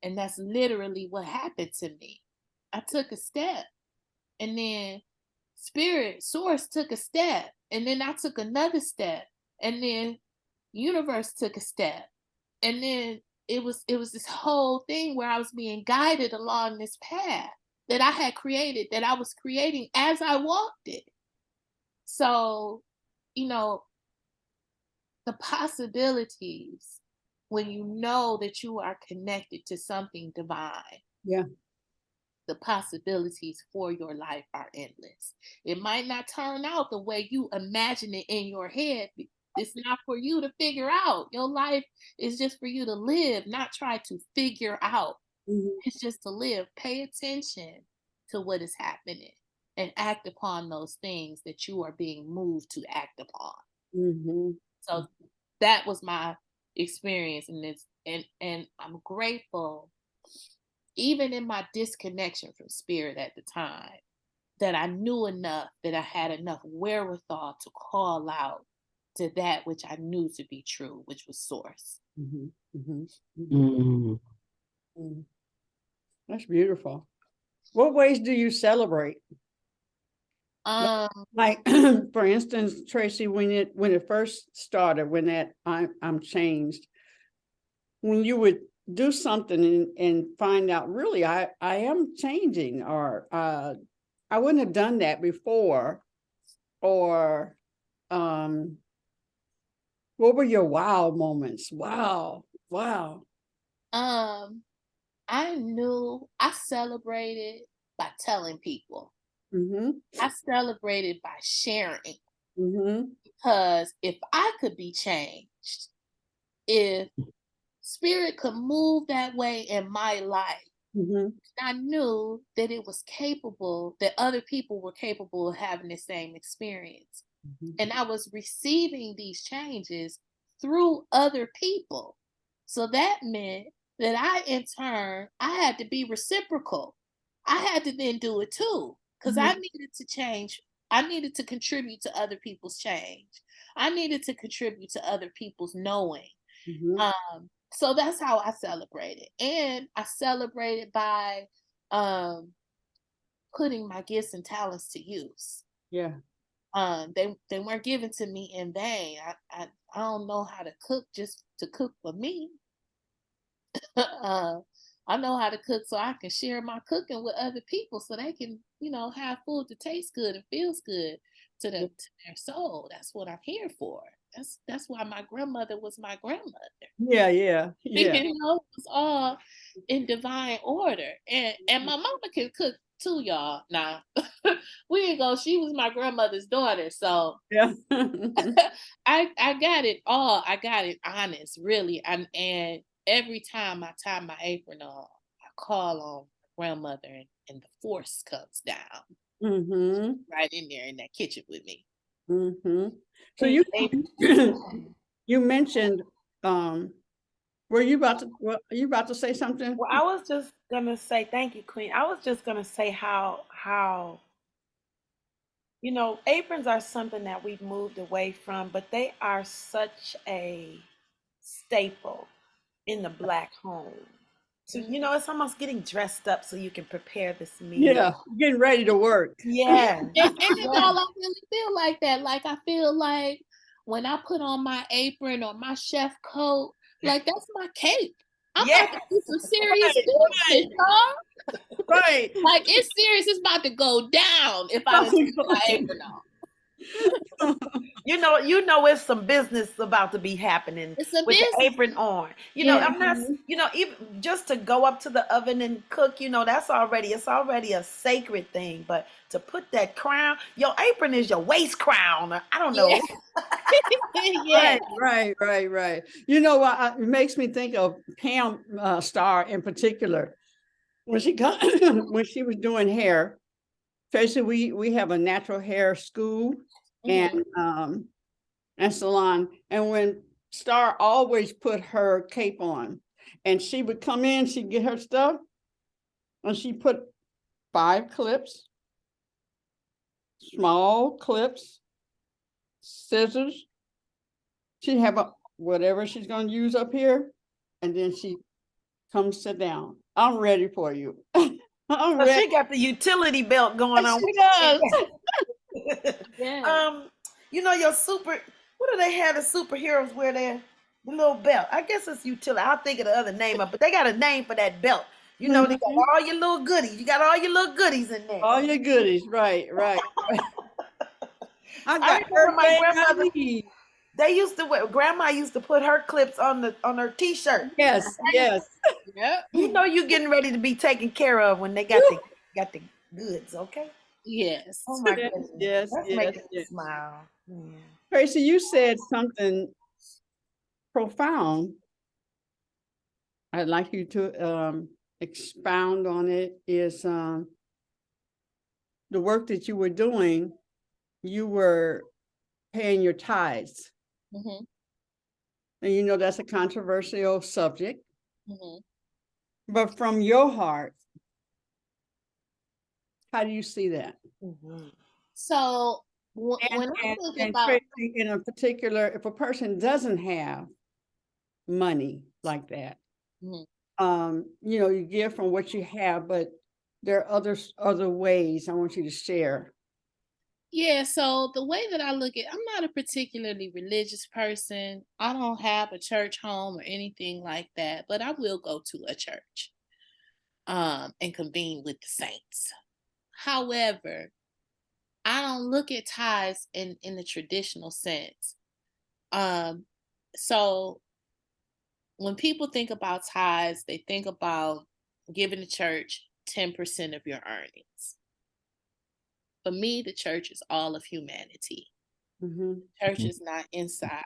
And that's literally what happened to me. I took a step, and then spirit source took a step, and then I took another step, and then universe took a step, and then it was this whole thing where I was being guided along this path. that I had created, that I was creating as I walked it. So, you know, the possibilities when you know that you are connected to something divine, Yeah. the possibilities for your life are endless. It might not turn out the way you imagine it in your head. It's not for you to figure out. Your life is just for you to live, not try to figure out. Mhm. It's just to live. Pay attention to what is happening and act upon those things that you are being moved to act upon. Mhm. So that was my experience, and I'm grateful, even in my disconnection from spirit at the time, that I knew enough, that I had enough wherewithal to call out to that which I knew to be true, which was source. Mhm. Mhm. Mhm. Mm. Mhm. That's beautiful. What ways do you celebrate? Um, Like, for instance, Tracy, when it first started, when that I'm changed, when you would do something and find out really I am changing, or I wouldn't have done that before, or what were your wow moments? Wow, wow. um, I knew I celebrated by telling people. Mm-hmm. I celebrated by sharing, Mm-hmm. because if I could be changed, if spirit could move that way in my life, Mm-hmm. I knew that it was capable, that other people were capable of having the same experience. Mm-hmm. And I was receiving these changes through other people. So that meant that I, in turn, I had to be reciprocal. I had to then do it too, because I needed to change. I needed to contribute to other people's change. I needed to contribute to other people's knowing. Mm-hmm. So that's how I celebrated. And I celebrated by putting my gifts and talents to use. Yeah. They weren't given to me in vain. I don't know how to cook just to cook for me. uh, I know how to cook so I can share my cooking with other people, so they can, have food that tastes good and feels good to their soul. That's what I'm here for. That's why my grandmother was my grandmother. Yeah. Yeah. Yeah. It was all in divine order. And my mama can cook too, y'all. Now, we ain't go. She was my grandmother's daughter, so Yeah. I got it all. I got it honest, really. And every time I tie my apron on, I call on my grandmother, and the force comes down Mm-hmm. right in there in that kitchen with me. Mm-hmm. So And you they- you mentioned were you about to say something? Well, I was just gonna say thank you, Queen. I was just gonna say how aprons are something that we've moved away from, but they are such a staple in the Black home. So it's almost getting dressed up so you can prepare this meal. Yeah, getting ready to work. Yes, and it's yes, all I really feel like that. Like I feel like when I put on my apron or my chef coat, like that's my cape. I'm about to yes. do some serious Right, business, y'all. right. Like it's serious. It's about to go down if I don't take my apron off. It's some business about to be happening It's a with the business. apron on. Yeah. I'm not, even just to go up to the oven and cook, it's already a sacred thing. But to put that crown, your apron is your waist crown. I don't know. Yeah. Yeah. Right. You know what? It makes me think of Pam Starr in particular. When she got when she was doing hair, Tracy, we have a natural hair school Mhm. and salon. And when Star always put her cape on, and she would come in, she'd get her stuff, and she put 5 clips, small clips, scissors. She'd have whatever she's going to use up here, and then she comes sit down. I'm ready for you. I'm So ready. she got the utility belt going on. She does. Yeah. Your super. What do they have the superheroes wear the little belt? I guess it's utility. I'll think of the other name of, but they got a name for that belt. You know, they got all your little goodies. You got all your little goodies in there. All your goodies, right. I I got remember my everything I grandmother. need. They used to wear. Grandma used to put her clips on her t-shirt. Yes. Yep. You know you getting ready to be taken care of when they got Woo. the goods. Okay. Yes. Oh my Yes, goodness, yes, that's yes, making me yes. smile. Yeah. Tracy, you said something profound. I'd like you to expound on it. Is the work that you were doing, you were paying your tithes. Mm-hmm. And you know that's a controversial subject. Mm-hmm. But from your heart, how do you see that? Mm-hmm. So when I think And about, Tracy, in a particular, if a person doesn't have money like that, Mhm. you know, you give from what you have, but there are other ways I want you to share. yeah, so the way that I look at, I'm not a particularly religious person. I don't have a church home or anything like that, but I will go to a church and convene with the saints. However, I don't look at tithes in the traditional sense. Um, so when people think about tithes, they think about giving the church 10% of your earnings. For me, the church is all of humanity. Mm-hmm. Church is not inside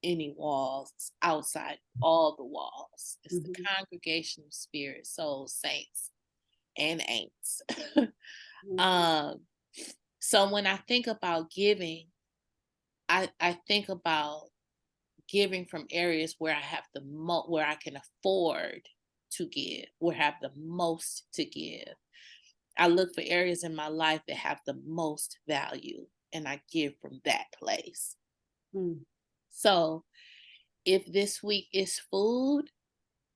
any walls, it's outside all the walls. It's the congregation of spirit, souls, saints, and ain'ts. um, so when I think about giving, I think about giving from areas where I have where I can afford to give, where I have the most to give. I look for areas in my life that have the most value, and I give from that place. Mm-hmm. So if this week is food,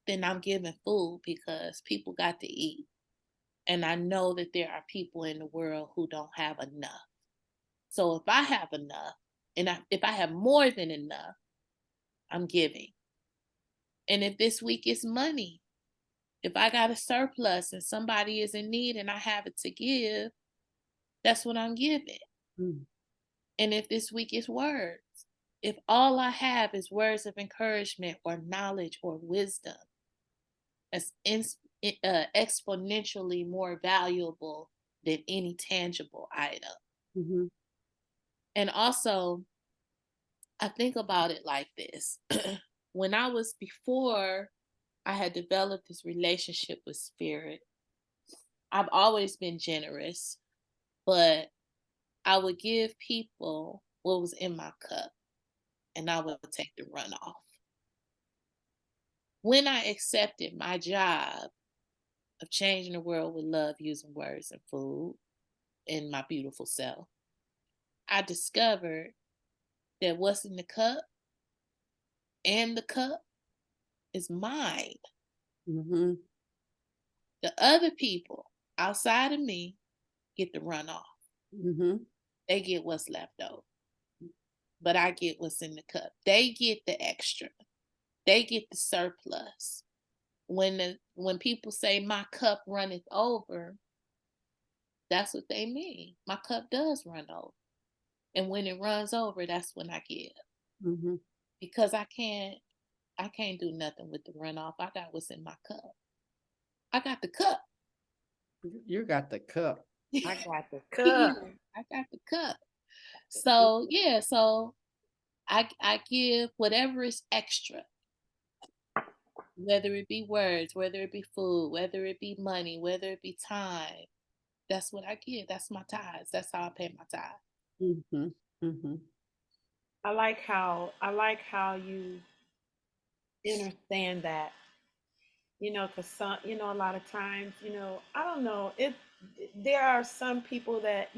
then I'm giving food because people got to eat. And I know that there are people in the world who don't have enough. So if I have enough, if I have more than enough, I'm giving. And if this week is money, if I got a surplus and somebody is in need and I have it to give, that's what I'm giving. Mm-hmm. And if this week is words, if all I have is words of encouragement or knowledge or wisdom, that's exponentially more valuable than any tangible item. Mm-hmm. And also, I think about it like this. When before I had developed this relationship with spirit, I've always been generous, but I would give people what was in my cup and I would take the runoff. When I accepted my job of changing the world with love using words and food and my beautiful self, I discovered that what's in the cup and the cup is mine. Mm-hmm. The other people outside of me get the runoff. Mm-hmm. They get what's left over. But I get what's in the cup. They get the extra. They get the surplus. When people say my cup runneth over, that's what they mean. My cup does run over. And when it runs over, that's when I give. Mm-hmm. Because I can't do nothing with the runoff. I got what's in my cup. I got the cup. You got the cup. I got the Yeah, cup. I got the cup. So yeah, so I give whatever is extra, whether it be words, whether it be food, whether it be money, whether it be time. That's what I give. That's my tithes. That's how I pay my tithe. Mm-hmm. Mm-hmm. I like how you understand that. Because some, a lot of times, I don't know, there are some people that,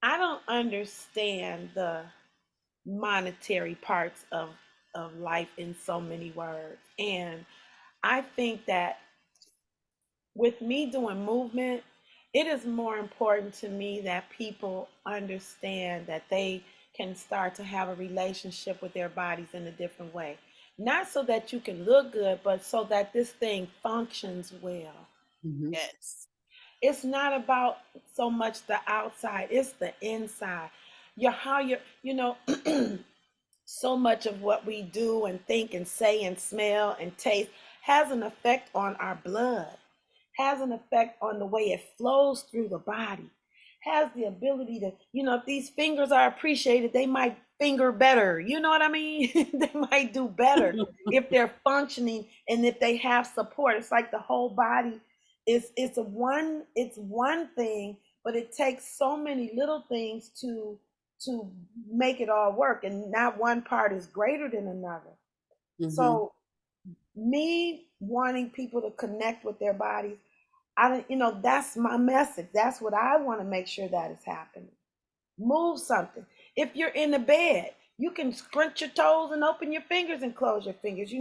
I don't understand the monetary parts of life in so many words. And I think that with me doing movement, it is more important to me that people understand that they can start to have a relationship with their bodies in a different way. not so that you can look good, but so that this thing functions well. Mhm. Yes. It's not about so much the outside, it's the inside. You're how you're, so much of what we do and think and say and smell and taste has an effect on our blood, has an effect on the way it flows through the body, has the ability to, if these fingers are appreciated, they might finger better. You know what I mean? They might do better if they're functioning and if they have support. It's like the whole body is it's one thing, but it takes so many little things to make it all work, and not one part is greater than another. Mhm. So me wanting people to connect with their bodies, that's my message. That's what I want to make sure that is happening. Move something. If you're in the bed, you can scrunch your toes and open your fingers and close your fingers,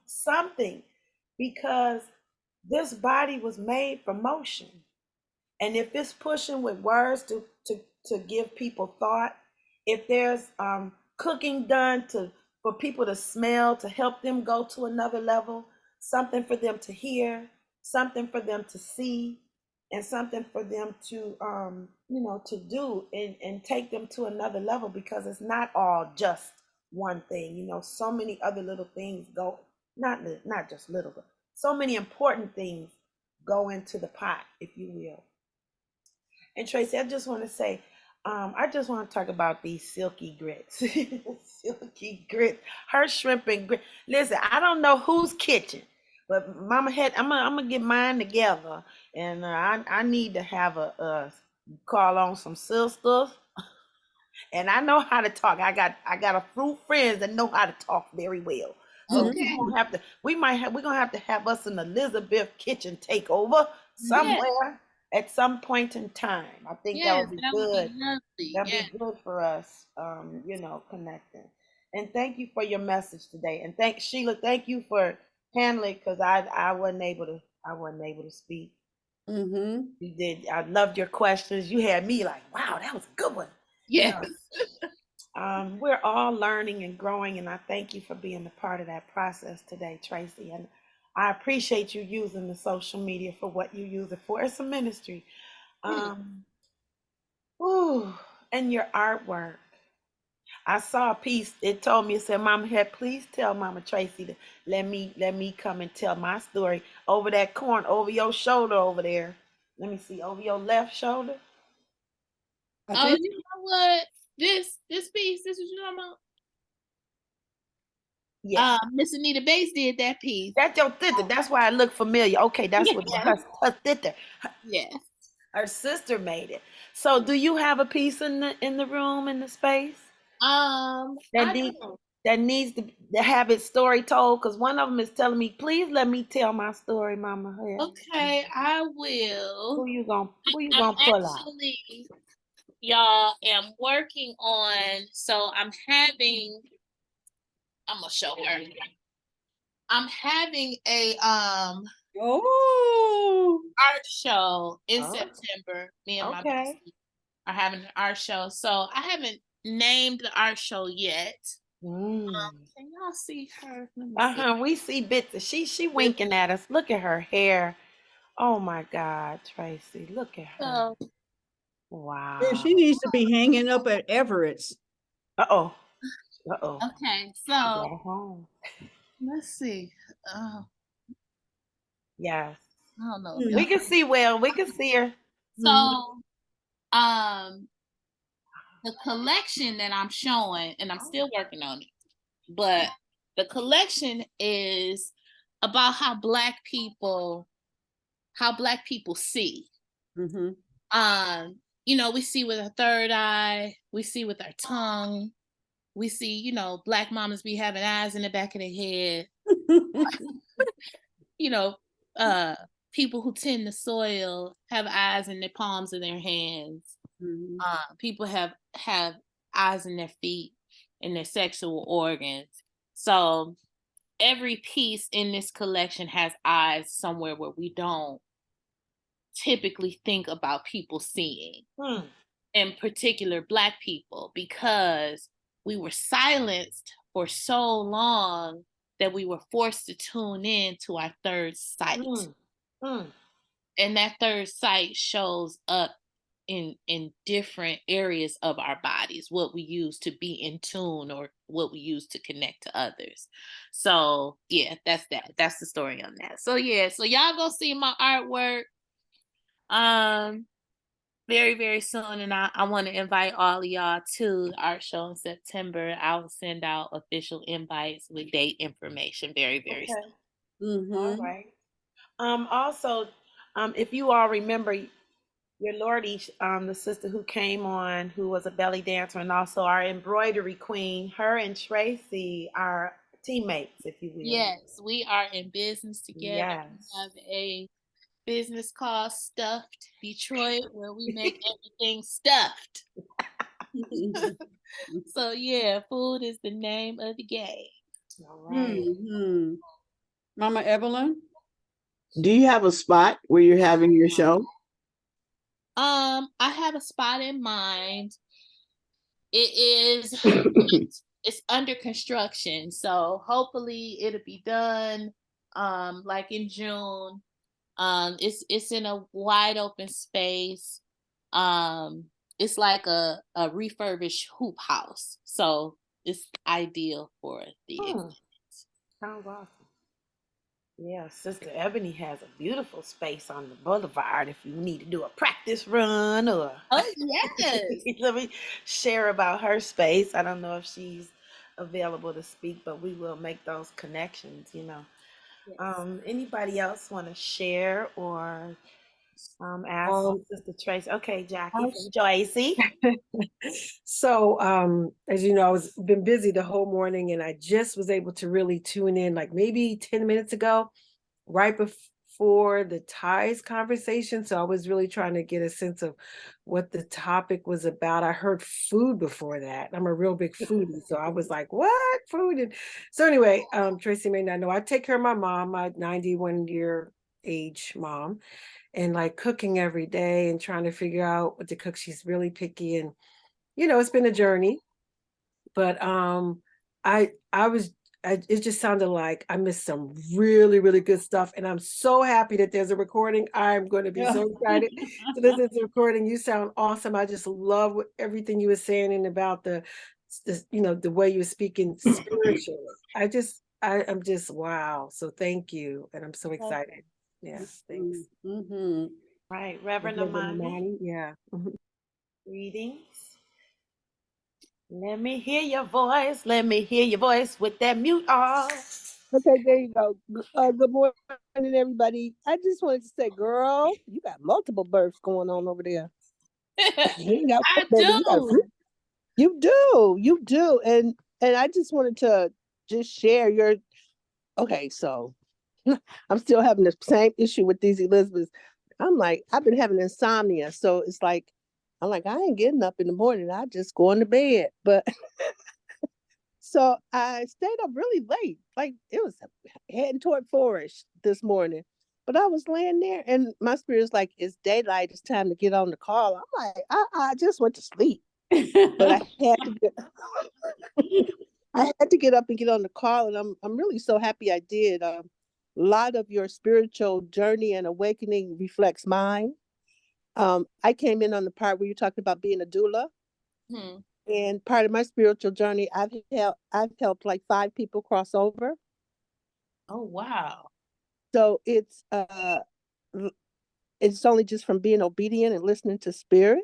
something, because this body was made for motion. And if it's pushing with words to give people thought, if there's cooking done for people to smell, to help them go to another level, something for them to hear, something for them to see, and something for them to do and take them to another level, because it's not all just one thing. So many other little things go, not just little, but so many important things go into the pot, if you will. And Tracy, I just want to say, I just want to talk about these silky grits. Silky grits, her shrimp and grit. Listen, I don't know whose kitchen, but Mama had. I'm gonna get mine together, and I need to have a call on some sisters, and I know how to talk. I got a few friends that know how to talk very well. So Mhm. Okay. we're gonna have to have us an Elizabeth kitchen takeover Yes. somewhere at some point in time. I think that Yes. would be That would good. be lovely. That'd Yes. be good for us, connecting. And thank you for your message today. And thank Sheila, thank you for handling, because I wasn't able to speak. Mhm. You did. I loved your questions. You had me like, wow, that was a good one. You Yes. know, we're all learning and growing, and I thank you for being a part of that process today, Tracy. And I appreciate you using the social media for what you use it for. It's a ministry. Mm. Um, ooh, and your artwork. I saw a piece. It told me, it said, "Mama had, please tell Mama Tracy to let me come and tell my story over that corn, over your shoulder over there. Let me see, over your left shoulder. I Oh, think you know what? This piece, this is what you're talking about. Yes, Miss Anita Bates did that piece. that's your sister. That's why it looked familiar. Okay, that's what Yes. her sister. Yes. Her sister made it. So, do you have a piece in the room, in the space that I need don't. that needs to have its story told? Because one of them is telling me, please let me tell my story, Mama. Yeah. Okay, I will. Who you I'm gonna pull out? actually, y'all, am working on. So I'm gonna show her. I'm having a oh. art show in Oh, September. Me and my okay. bestie are having an art show. So I haven't named the art show yet. Mm. Can y'all see her? Let me see. Uh-huh. We see bits of she winking at us. Look at her hair. Oh my God, Tracy. Look at her. So Yeah, Wow. she needs to be hanging up at Everett's. Uh-oh. Uh-oh. okay, She so got home. let's see. Uh, Yes. I don't know if Mm. We y'all. can see well. We can see her. Mhm. So um the collection that I'm showing, and I'm still working on it, but the collection is about how black people see. Mhm. We see with our third eye, we see with our tongue, we see, black mamas be having eyes in the back of their head, you know, uh people who tend the soil have eyes in the palms of their hands. Mhm. People have eyes in their feet and their sexual organs. So every piece in this collection has eyes somewhere where we don't typically think about people seeing, Hmm. in particular black people, because we were silenced for so long that we were forced to tune in to our third sight. Mm, mm. And that third sight shows up in different areas of our bodies, what we use to be in tune or what we use to connect to others. So yeah, that's the story on that. So yeah, so y'all go see my artwork very, very soon, and I want to invite all of y'all to the art show in September. I will send out official invites with date information very, very Okay. soon. All Mm-hmm. right. Also, if you all remember your Lordy, the sister who came on, who was a belly dancer, and also our embroidery queen, her and Tracy are teammates, if you will. Yes, we are in business together. Yes. We have a business called Stuffed Detroit where we make everything stuffed. So yeah, food is the name of the game. All right. Mm-hmm. Mama Evelyn? Do you have a spot where you're having your show? I have a spot in mind. It is it's under construction, so hopefully it'll be done like in June. It's in a wide open space. It's like a refurbished hoop house, so it's ideal for the event. Sounds awesome. Yeah, Sister Ebony has a beautiful space on the boulevard if you need to do a practice run or Oh yes. let me share about her space. I don't know if she's available to speak, but we will make those connections, you know. Yes. Anybody else want to share or ask Um, Sister Tracy? Okay, Jackie I'll from Joycey. So, as you know, I was been busy the whole morning and I just was able to really tune in like maybe 10 minutes ago, right before the ties conversation. So I was really trying to get a sense of what the topic was about. I heard food before that. I'm a real big foodie. So I was like, what food? And so anyway, Tracy may not know, I take care of my mom, my 91-year age mom, and like cooking every day and trying to figure out what to cook. She's really picky, and it's been a journey, but it just sounded like I missed some really, really good stuff. And I'm so happy that there's a recording. I'm going to be so excited to listen to the recording. You sound awesome. I just love everything you were saying and about the the way you're speaking spiritually. I'm just wow. So thank you. And I'm so excited. Yeah, thanks. Mm-hmm. Right, Reverend Reverend Amani. Amani, yeah. Greetings. Let me hear your voice. Let me hear your voice with that mute off. Okay, there you go. Good morning, everybody. I just wanted to say, girl, you got multiple births going on over there. You ain't got I one, baby. You got a few. do. You do, and I just wanted to just share your. Okay, so I'm still having the same issue with these Elizabeths. I'm like, I've been having insomnia, so it's like, I'm like, I ain't getting up in the morning. I just going to bed, but. So I stayed up really late. Like it was heading toward 4-ish this morning. But I was laying there and my spirit's like, it's daylight, it's time to get on the call. I'm like, I just went to sleep. But I had to get up and get on the call, and I'm really so happy I did. A lot of your spiritual journey and awakening reflects mine. I came in on the part where you talked about being a doula. Hmm. And part of my spiritual journey, I've helped like 5 people cross over. Oh wow. So it's only just from being obedient and listening to spirit,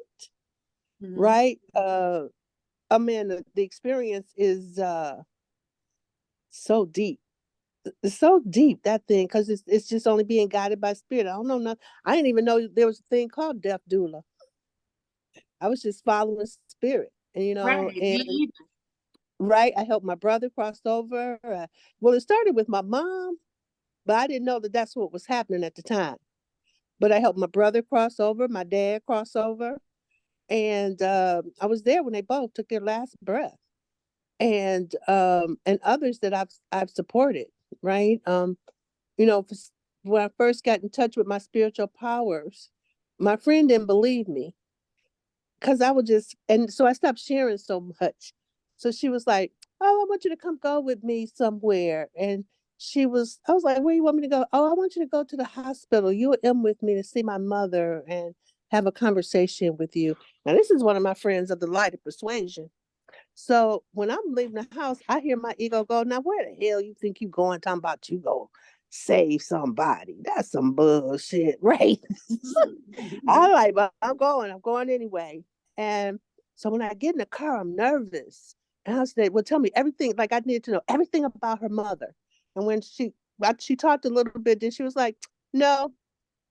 Mm-hmm. right? I mean, the experience is so deep. It's so deep, that thing, because it's just only being guided by spirit. I don't know nothing. I didn't even know there was a thing called death doula. I was just following spirit, and Right. Me either. right. I helped my brother cross over. Well, it started with my mom, but I didn't know that that's what was happening at the time. But I helped my brother cross over, my dad cross over, and I was there when they both took their last breath, and others that I've supported, right? When I first got in touch with my spiritual powers, my friend didn't believe me because I would just, and so I stopped sharing so much. So she was like, oh, I want you to come go with me somewhere. And I was like, where you want me to go? Oh, I want you to go to the hospital. You and M with me to see my mother and have a conversation with you. Now, this is one of my friends of the light of persuasion. So when I'm leaving the house, I hear my ego go, now where the hell you think you going? Talking about you go save somebody. That's some bullshit, right? I'm like, but I'm going anyway. And so when I get in the car, I'm nervous. And I said, well, tell me everything. Like I needed to know everything about her mother. And when she talked a little bit, then she was like, no,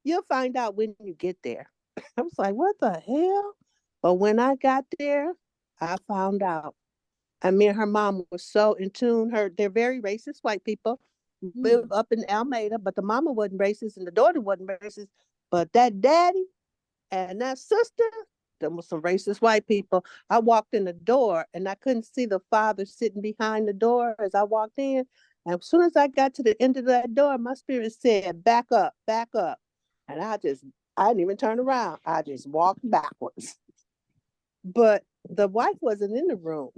you'll find out when you get there. I was like, what the hell? But when I got there, I found out. And me and her mom was so in tune. They're very racist white people, live up in Almeida, but the mama wasn't racist and the daughter wasn't racist. But that daddy and that sister, them was some racist white people. I walked in the door and I couldn't see the father sitting behind the door as I walked in. And as soon as I got to the end of that door, my spirit said, back up, back up. And I didn't even turn around. I just walked backwards. But the wife wasn't in the room.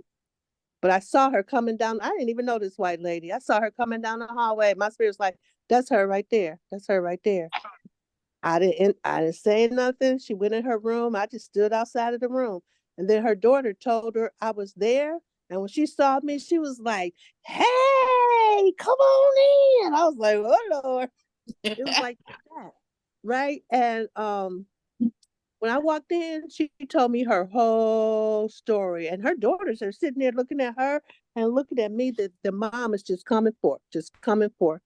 But I saw her coming down. I didn't even know this white lady. I saw her coming down the hallway. My spirit was like, that's her right there. That's her right there. I didn't say nothing. She went in her room. I just stood outside of the room. And then her daughter told her I was there. And when she saw me, she was like, hey, come on in. I was like, oh Lord. It was like that. Right. And when I walked in, she told me her whole story. And her daughters are sitting there looking at her and looking at me. That the mom is just coming forth, just coming forth.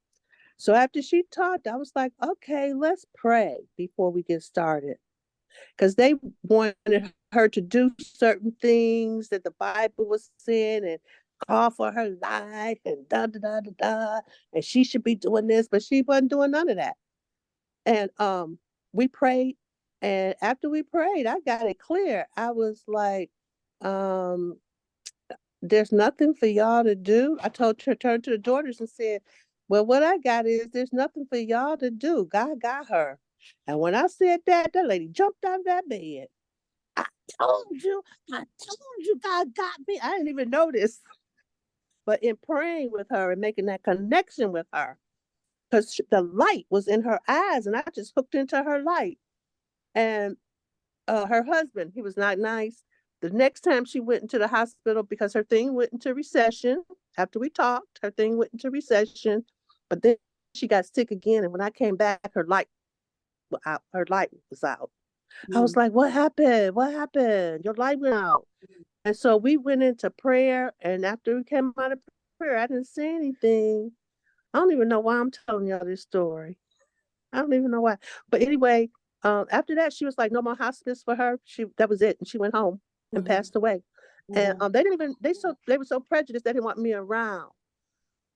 So after she talked, I was like, okay, let's pray before we get started. Because they wanted her to do certain things that the Bible was saying and call for her life and da da da da da. And she should be doing this, but she wasn't doing none of that. And we prayed. And after we prayed, I got it clear. I was like, um, there's nothing for y'all to do. I turned to the daughters and said, well, what I got is there's nothing for y'all to do. God got her. And when I said that, that lady jumped out of that bed. I told you, I told you God got me. I didn't even notice. But in praying with her and making that connection with her, because the light was in her eyes and I just hooked into her light. And her husband, he was not nice. The next time she went into the hospital because her thing went into recession. After we talked, her thing went into recession. But then she got sick again. And when I came back, her light was out. Her light was out. I was like, what happened? What happened? Your light went out. And so we went into prayer. And after we came out of prayer, I didn't see anything. I don't even know why I'm telling y'all this story. I don't even know why. But anyway, after that, she was like, no more hospice for her. That was it. And she went home and passed away. And they didn't even they were so prejudiced they didn't want me around.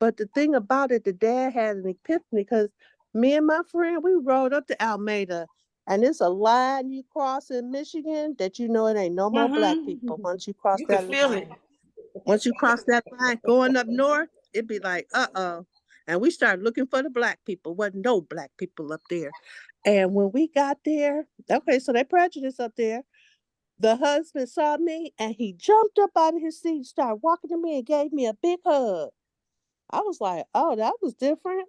But the thing about it, the dad had an epiphany because me and my friend, we rode up to Almeida. And it's a line you cross in Michigan that you know it ain't no more black people once you cross You can that feel line. it. Once you cross that line going up north, it'd be like, uh-oh. And we started looking for the black people. Wasn't no black people up there. And when we got there, okay, so they prejudiced up there. The husband saw me and he jumped up out of his seat, started walking to me and gave me a big hug. I was like, oh, that was different.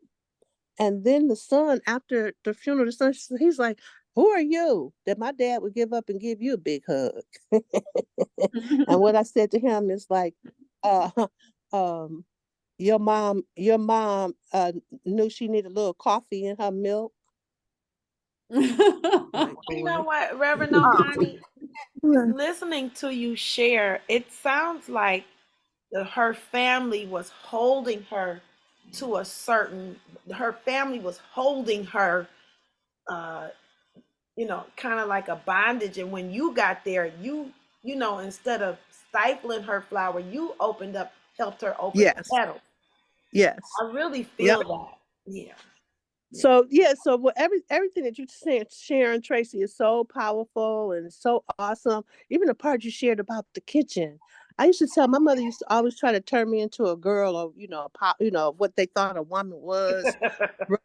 And then the son, after the funeral, the son, he's like, who are you that my dad would give up and give you a big hug? And what I said to him is like, uh, um, your mom knew she needed a little coffee in her milk. Like, You know boy. what, Reverend Oh, Opani, listening to you share, it sounds like her family was holding her to a certain, her family was holding her, uh, kind of like a bondage. And when you got there, instead of stifling her flower, you opened up, helped her open the yes, petals. yes, I really yep. feel that. Yeah. So yeah, so everything that you're saying, Sharon Tracy, is so powerful and so awesome. Even the part you shared about the kitchen. I used to tell my mother used to always try to turn me into a girl or what they thought a woman was,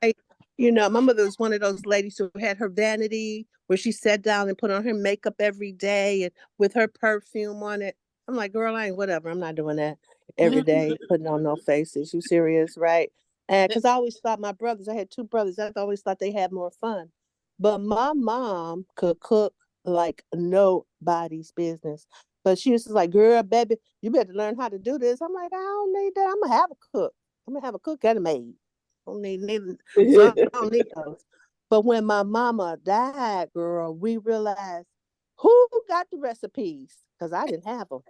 right? My mother was one of those ladies who had her vanity where she sat down and put on her makeup every day and with her perfume on it. I'm like, girl, I ain't whatever. I'm not doing that. every day, putting on no faces. You serious, right? And because I always thought my brothers, I had two brothers, I always thought they had more fun. But my mom could cook like nobody's business. But she was just like, girl, baby, you better learn how to do this. I'm like, I don't need that. I'm gonna have a cook. I'm gonna have a cook and a maid. I don't need neither. So I don't need those. But when my mama died, girl, we realized who got the recipes because I didn't have them.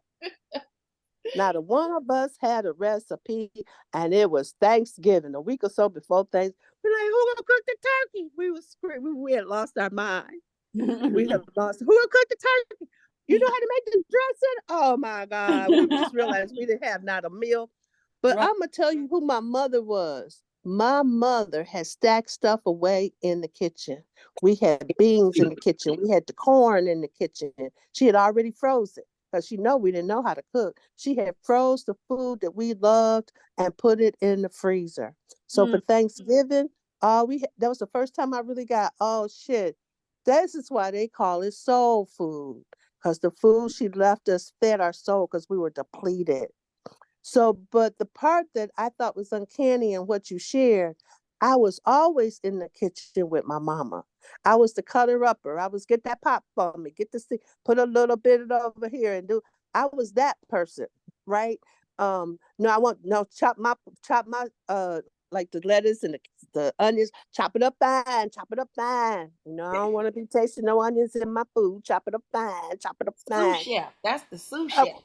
Not a one of us had a recipe, and it was Thanksgiving, a week or so before Thanksgiving. We're like, who gonna cook the turkey? We was screaming. We had lost our mind. We have lost. Who gonna cook the turkey? You know how to make the dressing? Oh my God. We just realized we didn't have not a meal. But Right. I'm gonna tell you who my mother was. My mother had stacked stuff away in the kitchen. We had beans in the kitchen. We had the corn in the kitchen. She had already frozen because she know we didn't know how to cook. She had froze the food that we loved and put it in the freezer. So for Thanksgiving, that was the first time I really got, oh shit, this is why they call it soul food, because the food she left us fed our soul because we were depleted. So, but the part that I thought was uncanny in what you shared, I was always in the kitchen with my mama. I was the cutter upper. I was get that pop for me, get the stick, put a little bit over here and do. I was that person, right? No, I want no chop my like the lettuce and the onions, chop it up fine, chop it up fine. You know, I don't want to be tasting no onions in my food. Chop it up fine, chop it up Sous fine. chef. That's the sous Uh, chef.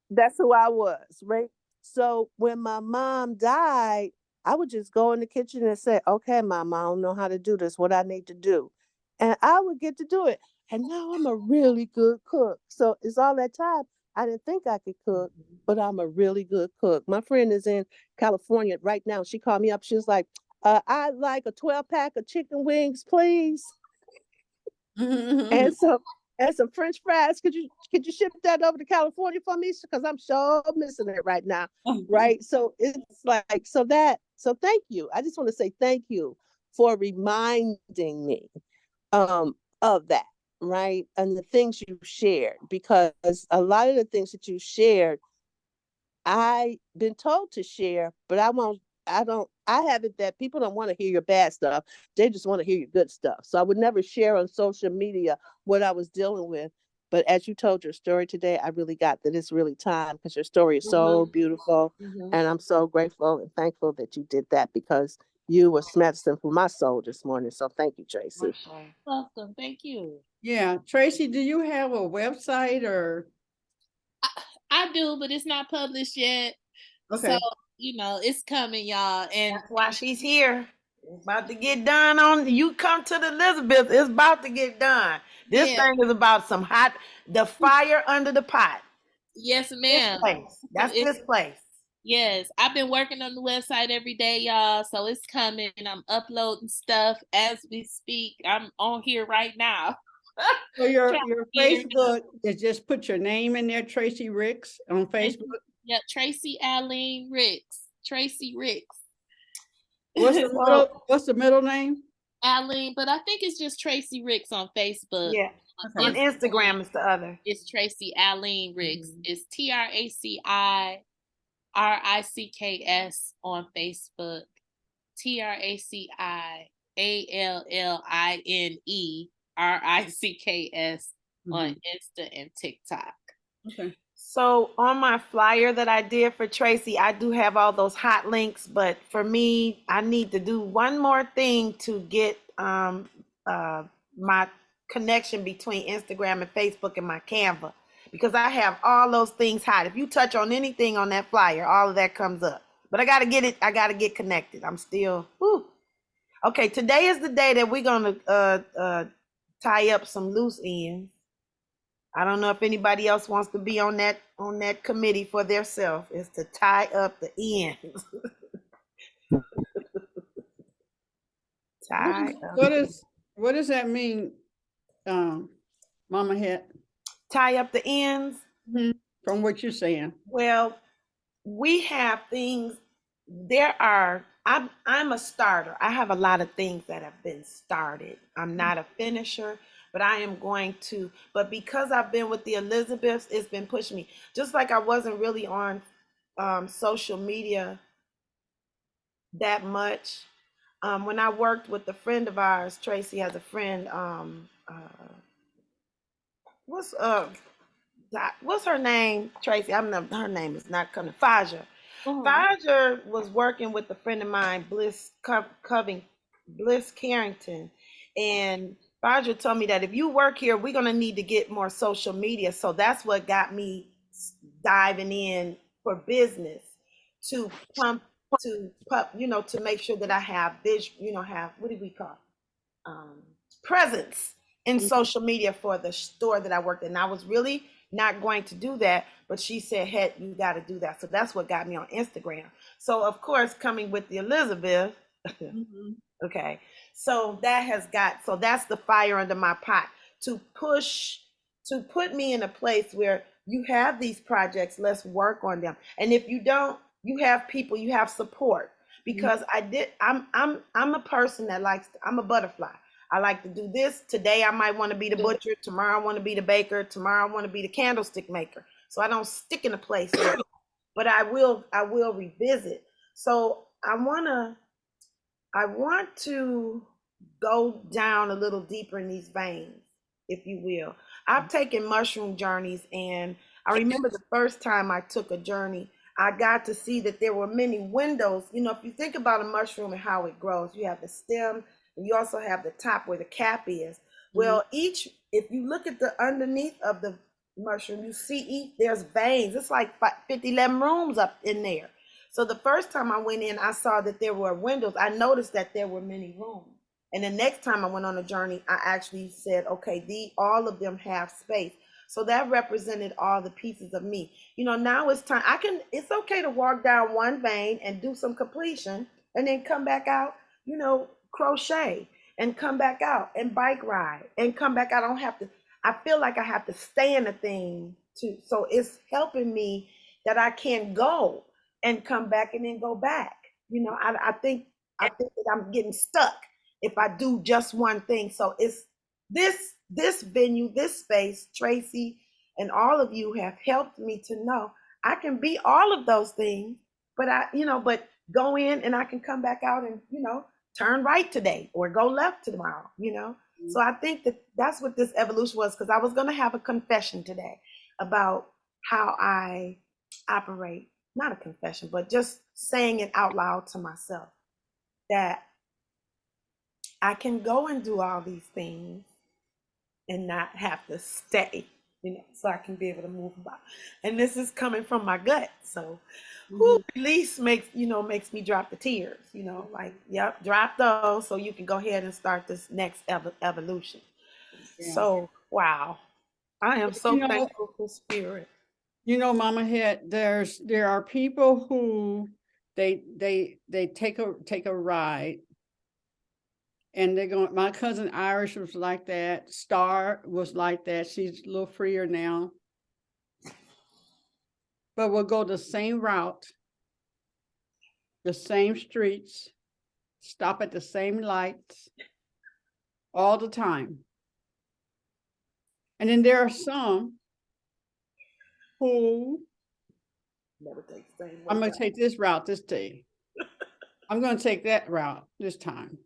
that's who I was, right? So when my mom died, I would just go in the kitchen and say, okay, mom, I don't know how to do this, what I need to do. And I would get to do it. And now I'm a really good cook. So it's all that time. I didn't think I could cook, but I'm a really good cook. My friend is in California right now. She called me up. She was like, I'd like a 12-pack of chicken wings, please. And some and some French fries. Could you ship that over to California for me? Because I'm sure missing it right now. Right. So it's like so thank you. I just want to say thank you for reminding me of that, right? And the things you shared, because a lot of the things that you shared I been told to share, but I have it that people don't want to hear your bad stuff. They just want to hear your good stuff. So I would never share on social media what I was dealing with. But as you told your story today, I really got that it's really time because your story is so beautiful. And I'm so grateful and thankful that you did that because you were medicine for my soul this morning. So thank you, Tracy. Welcome. Thank you. Yeah, Tracy, do you have a website or? I do, but it's not published yet. So, Okay. it's coming, y'all. And That's why she's here. It's about to get done on you come to the Elizabeth. It's about to get done. This yeah, thing is about the fire under the pot. yes, This ma'am. place. That's this place. Yes, I've been working on the website every day, y'all. So it's coming. I'm uploading stuff as we speak. I'm on here right now. So your Trying to figure it out. Facebook is just put your name in there, Traci Ricks on Facebook. Yep, Traci Aline Ricks. Traci Ricks. What's the middle name? Aline, but I think it's just Traci Ricks on Facebook. Yeah. On Instagram is the other. It's Traci Aline Ricks. It's TRACIRICKS on Facebook. TRACIALLINERICKS on Insta and TikTok. Okay. So on my flyer that I did for Tracy, I do have all those hot links, but for me, I need to do one more thing to get my connection between Instagram and Facebook and my Canva because I have all those things hot. If you touch on anything on that flyer, all of that comes up. But I got to get it. I got to get connected. I'm still. Whew. Okay, today is the day that we're gonna tie up some loose ends. I don't know if anybody else wants to be on that committee for theirself. Is to tie up the ends. What does that mean, Mama Het? Tie up the ends. From what you're saying. Well, we have things. I'm a starter. I have a lot of things that have been started. I'm not a finisher, but I am going to. But because I've been with the Elizabeths, it's been pushing me. Just like I wasn't really on social media that much. When I worked with a friend of ours, Tracy has a friend. What's what's her name? Tracy. I'm not. Her name is not coming. Faja. Mhm. Faja was working with a friend of mine, Bliss Carrington, and Faja told me that if you work here, we're gonna need to get more social media. So that's what got me diving in for business to pump to make sure that I have this, have what do we call um, presence in social media for the store that I worked in. And I was really not going to do that, but she said, "Hey, you got to do that." So that's what got me on Instagram. So of course, coming with the Elizabeth, Mhm. okay. So that's the fire under my pot to put me in a place where you have these projects, let's work on them. And if you don't, you have people, you have support. Because I'm a person that I'm a butterfly. I like to do this. Today I might want to be the butcher, tomorrow I want to be the baker, tomorrow I want to be the candlestick maker. So I don't stick in a place but I will revisit. So I want to go down a little deeper in these veins, if you will. I've taken mushroom journeys, and I remember the first time I took a journey, I got to see that there were many windows. If you think about a mushroom and how it grows, you have the stem, and you also have the top where the cap is. Well, if you look at the underneath of the mushroom, you see there's veins. It's like 50, 11 rooms up in there. So the first time I went in, I saw that there were windows. I noticed that there were many rooms. And the next time I went on a journey, I actually said, okay, all of them have space. So that represented all the pieces of me. Now it's time. It's okay to walk down one vein and do some completion and then come back out, crochet and come back out and bike ride and come back. I feel like I have to stay in a thing too. So it's helping me that I can go and come back and then go back. I think that I'm getting stuck if I do just one thing. So it's this venue, this space, Tracy, and all of you have helped me to know I can be all of those things, but go in and I can come back out and turn right today or go left tomorrow. So I think that that's what this evolution was, because I was going to have a confession today about how I operate. Not a confession, but just saying it out loud to myself that I can go and do all these things and not have to stay, so I can be able to move about. And this is coming from my gut. So release makes me drop the tears, like, yep, drop those so you can go ahead and start this next evolution. Yeah. So, wow. I am so thankful for spirit. Mama Head, there are people who they take a ride, and they're going. My cousin Irish was like that. Star was like that. She's a little freer now, but we'll go the same route, the same streets, stop at the same lights all the time. And then there are some who I'm going to take this route this day. I'm going to take that route this time.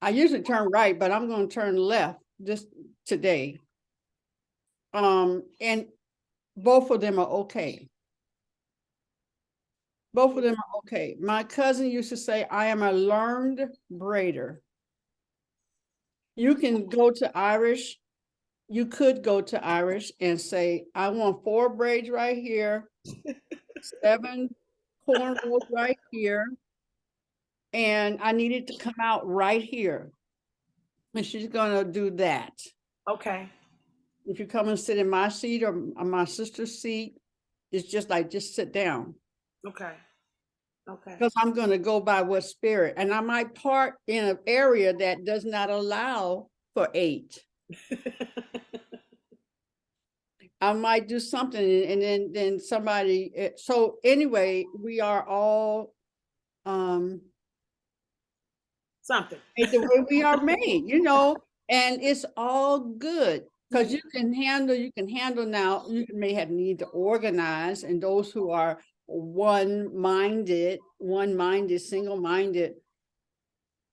I usually turn right, but I'm going to turn left this today. And both of them are okay. Both of them are okay. My cousin used to say, I am a learned braider. You can go to Irish. You could go to Irish and say, I want 4 braids right here, 7 cornrows right here, and I need it to come out right here. And she's going to do that. Okay. If you come and sit in my seat or my sister's seat, it's just sit down. Okay. Okay. Because I'm going to go by what spirit. And I might park in an area that does not allow for 8. I might do something, and then somebody. So anyway, we are all something the way we are made, and it's all good. Because you can handle now, you may have need to organize, and those who are one-minded, single-minded,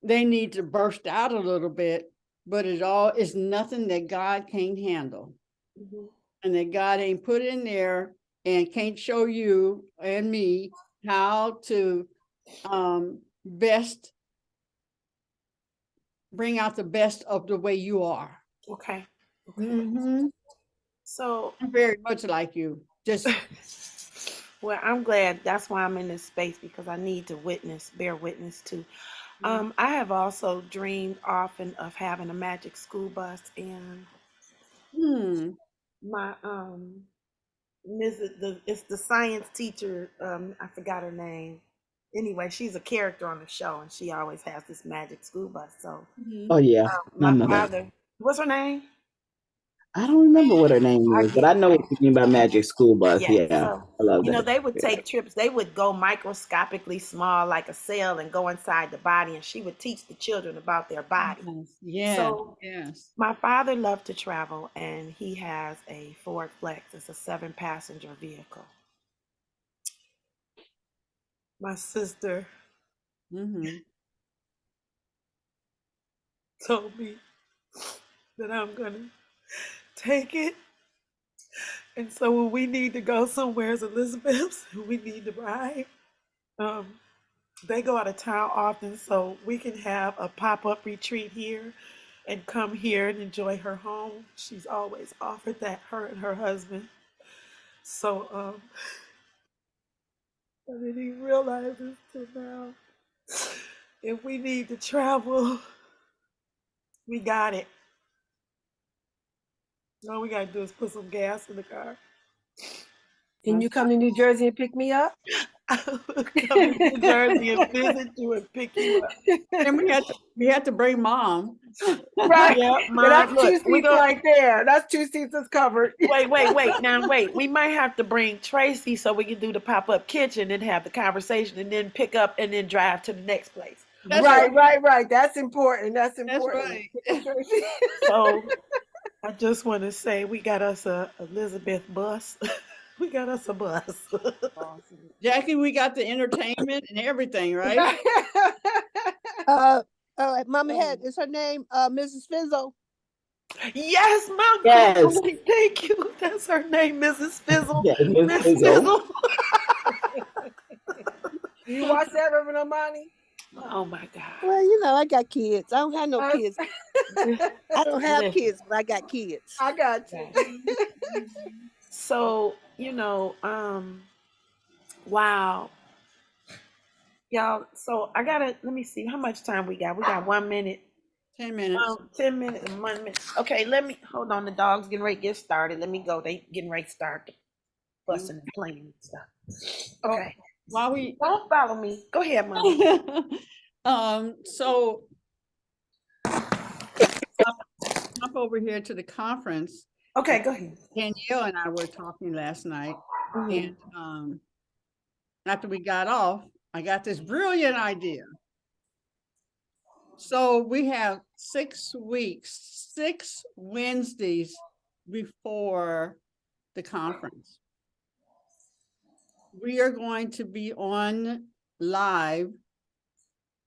they need to burst out a little bit, but it's nothing that God can't handle. Mhm. And that God ain't put in there and can't show you and me how to best bring out the best of the way you are. Okay. So, I'm very much like you. Just well, I'm glad that's why I'm in this space, because I need to bear witness to. I have also dreamed often of having a magic school bus, and my it's the science teacher, I forgot her name. Anyway, she's a character on the show, and she always has this magic school bus. So Oh yeah, I my know that. father, what's her name? I don't remember what her name I is, but get I know what you mean by Magic School Bus. Yeah, Yeah, so I love that. they would Yeah. take trips. They would go microscopically small, like a cell, and go inside the body, and she would teach the children about their body. yes, So yes. my father loved to travel, and he has a Ford Flex. It's a 7-passenger vehicle. My sister told me that I'm gonna take it, and so when we need to go somewhere as Elizabeth, we need to ride. Um, they go out of town often, so we can have a pop-up retreat here and come here and enjoy her home. She's always offered that, her and her husband. So I didn't even realize this till now. If we need to travel, we got it. All we gotta do is put some gas in the car. Can you come to New Jersey and pick me up? Come to New Jersey and visit you and pick you up. And we had to bring mom. Right. Yeah, Yeah, Mom. that's Look, 2 we seats go. right there. That's 2 seats that's covered. Wait. Now, wait. We might have to bring Tracy so we can do the pop-up kitchen and have the conversation, and then pick up and then drive to the next place. That's Right. That's important. That's That's important. right. So I just want to say we got us a Elizabeth bus. We got us a bus. Jackie, we got the entertainment and everything, right? Mama Head, is her name Mrs. Fizzle? Yes, Mom. Yes. Thank you. That's her name, Mrs. Fizzle. Yes, Miss Miss Fizzle. Fizzle. You watch that, Reverend Amani? Oh my God. Well, you know, I got kids. I don't have no kids. I don't have Listen. kids, but I got kids. I got you. So, wow. Y'all, so let me see how much time we got. We got 1 minute. 10 minutes. 10 minutes and 1 minute. Okay, hold on. The dog's getting ready to get started. Let me go. They getting ready to start fussing and playing and stuff. Okay. While we Don't follow me. Go ahead, Mom. so jump over here to the conference. Okay, go ahead. Danielle and I were talking last night, Mhm. and after we got off, I got this brilliant idea. So we have 6 weeks, 6 Wednesdays before the conference. We are going to be on live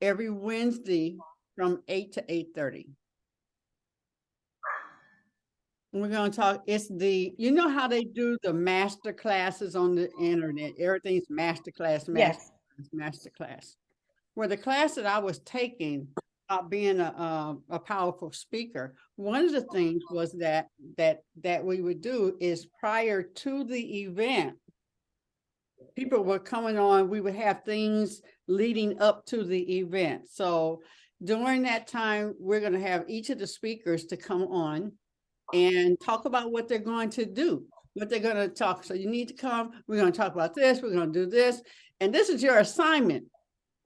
every Wednesday from 8 to 8:30. We're going to talk, you know how they do the master classes on the internet? Everything's masterclass. Well, the class that I was taking about being a powerful speaker, one of the things was that we would do is prior to the event, people were coming on, we would have things leading up to the event. So during that time, we're going to have each of the speakers to come on and talk about what they're going to do, what they're going to talk. So you need to come. We're going to talk about this. We're going to do this. And this is your assignment.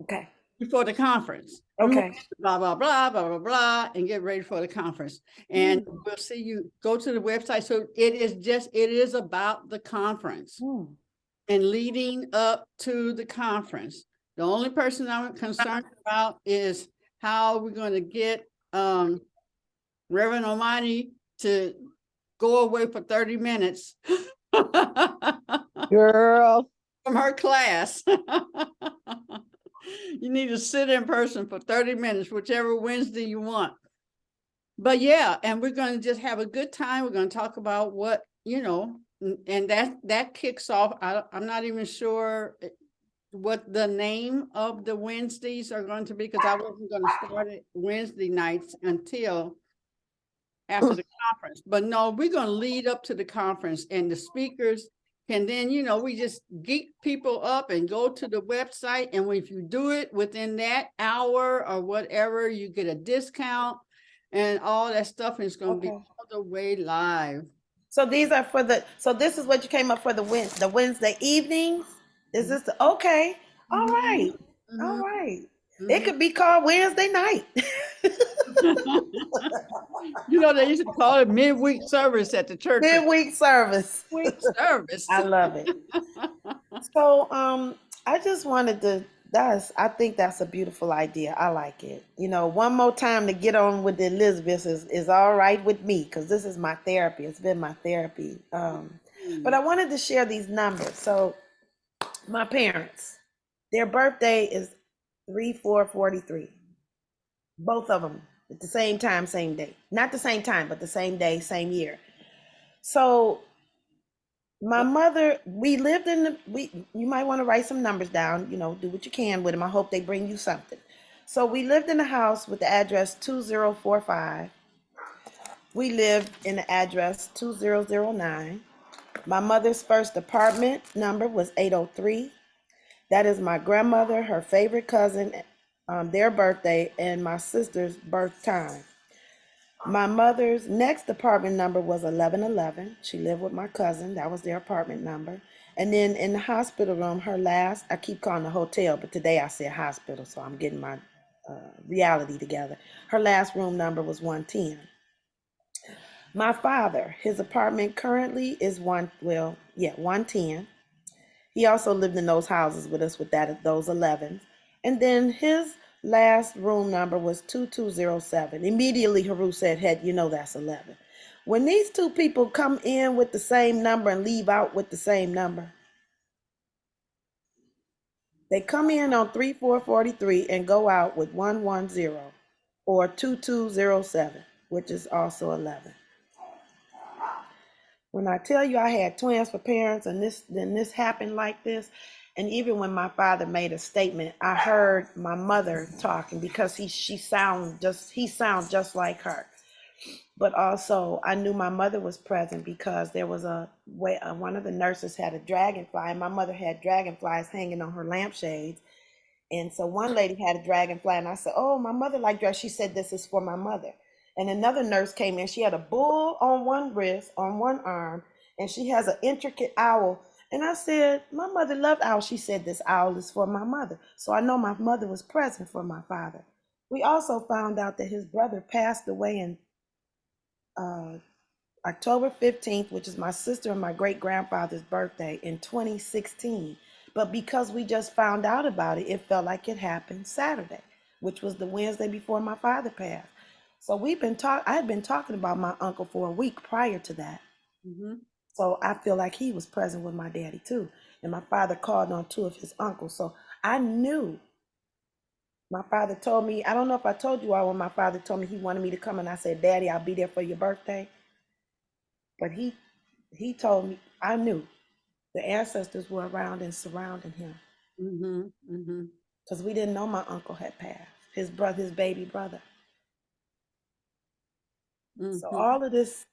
Okay. Before the conference. Okay. Blah, blah, blah, blah, blah, blah, and get ready for the conference. And we'll see you go to the website. So it is about the conference and leading up to the conference. The only person I'm concerned about is how we're going to get Reverend Almighty to go away for 30 minutes Girl. from her class. You need to sit in person for 30 minutes, whichever Wednesday you want. But yeah, and we're going to just have a good time. We're going to talk about what, and that kicks off. I'm not even sure what the name of the Wednesdays are going to be, because I wasn't going to start it Wednesday nights until after the conference. But no, we're going to lead up to the conference, and the speakers can then, we just geek people up and go to the website. And if you do it within that hour or whatever, you get a discount and all that stuff. And it's going to be all the way live. So these are so this is what you came up for the Wednesday evenings? Is this okay? All right. All right. It could be called Wednesday night. They used to call it midweek service at the church. Midweek service. Midweek service. I love it. So I just wanted to, I think that's a beautiful idea. I like it. One more time to get on with the Elizabeth is all right with me, because this is my therapy. It's been my therapy. But I wanted to share these numbers. So my parents, their birthday is 3/4/43. Both of them at the same time, same day. Not the same time, but the same day, same year. So my mother, we lived you might want to write some numbers down, do what you can with them. I hope they bring you something. So we lived in a house with the address 2045. We lived in the address 2009. My mother's first apartment number was 803. That is my grandmother, her favorite cousin, their birthday, and my sister's birth time. My mother's next apartment number was 1111. She lived with my cousin. That was their apartment number. And then in the hospital room, I keep calling the hotel, but today I said hospital, so I'm getting my reality together. Her last room number was 110. My father, his apartment currently is 110. He also lived in those houses with us with those 11s. And then his last room number was 2207. Immediately, Haru said, "Head, that's 11." When these two people come in with the same number and leave out with the same number, they come in on 3443 and go out with 110 or 2207, which is also 11. When I tell you I had twins for parents, and this happened like this, and even when my father made a statement, I heard my mother talking, because he sounds just like her. But also I knew my mother was present, because there was one of the nurses had a dragonfly, and my mother had dragonflies hanging on her lampshades. And so one lady had a dragonfly, and I said, "Oh, my mother liked dress." She said, "This is for my mother." And another nurse came in. She had a bull on one wrist, on one arm, and she has an intricate owl. And I said, "My mother loved owls." She said, "This owl is for my mother." So I know my mother was present for my father. We also found out that his brother passed away in October 15th, which is my sister and my great-grandfather's birthday, in 2016. But because we just found out about it, it felt like it happened Saturday, which was the Wednesday before my father passed. So I had been talking about my uncle for a week prior to that. So I feel like he was present with my daddy too. And my father called on two of his uncles. So I knew. My father told me, I don't know if I told you all, when my father told me he wanted me to come, and I said, "Daddy, I'll be there for your birthday." But he told me, I knew the ancestors were around and surrounding him. Because we didn't know my uncle had passed, his baby brother. So all of this,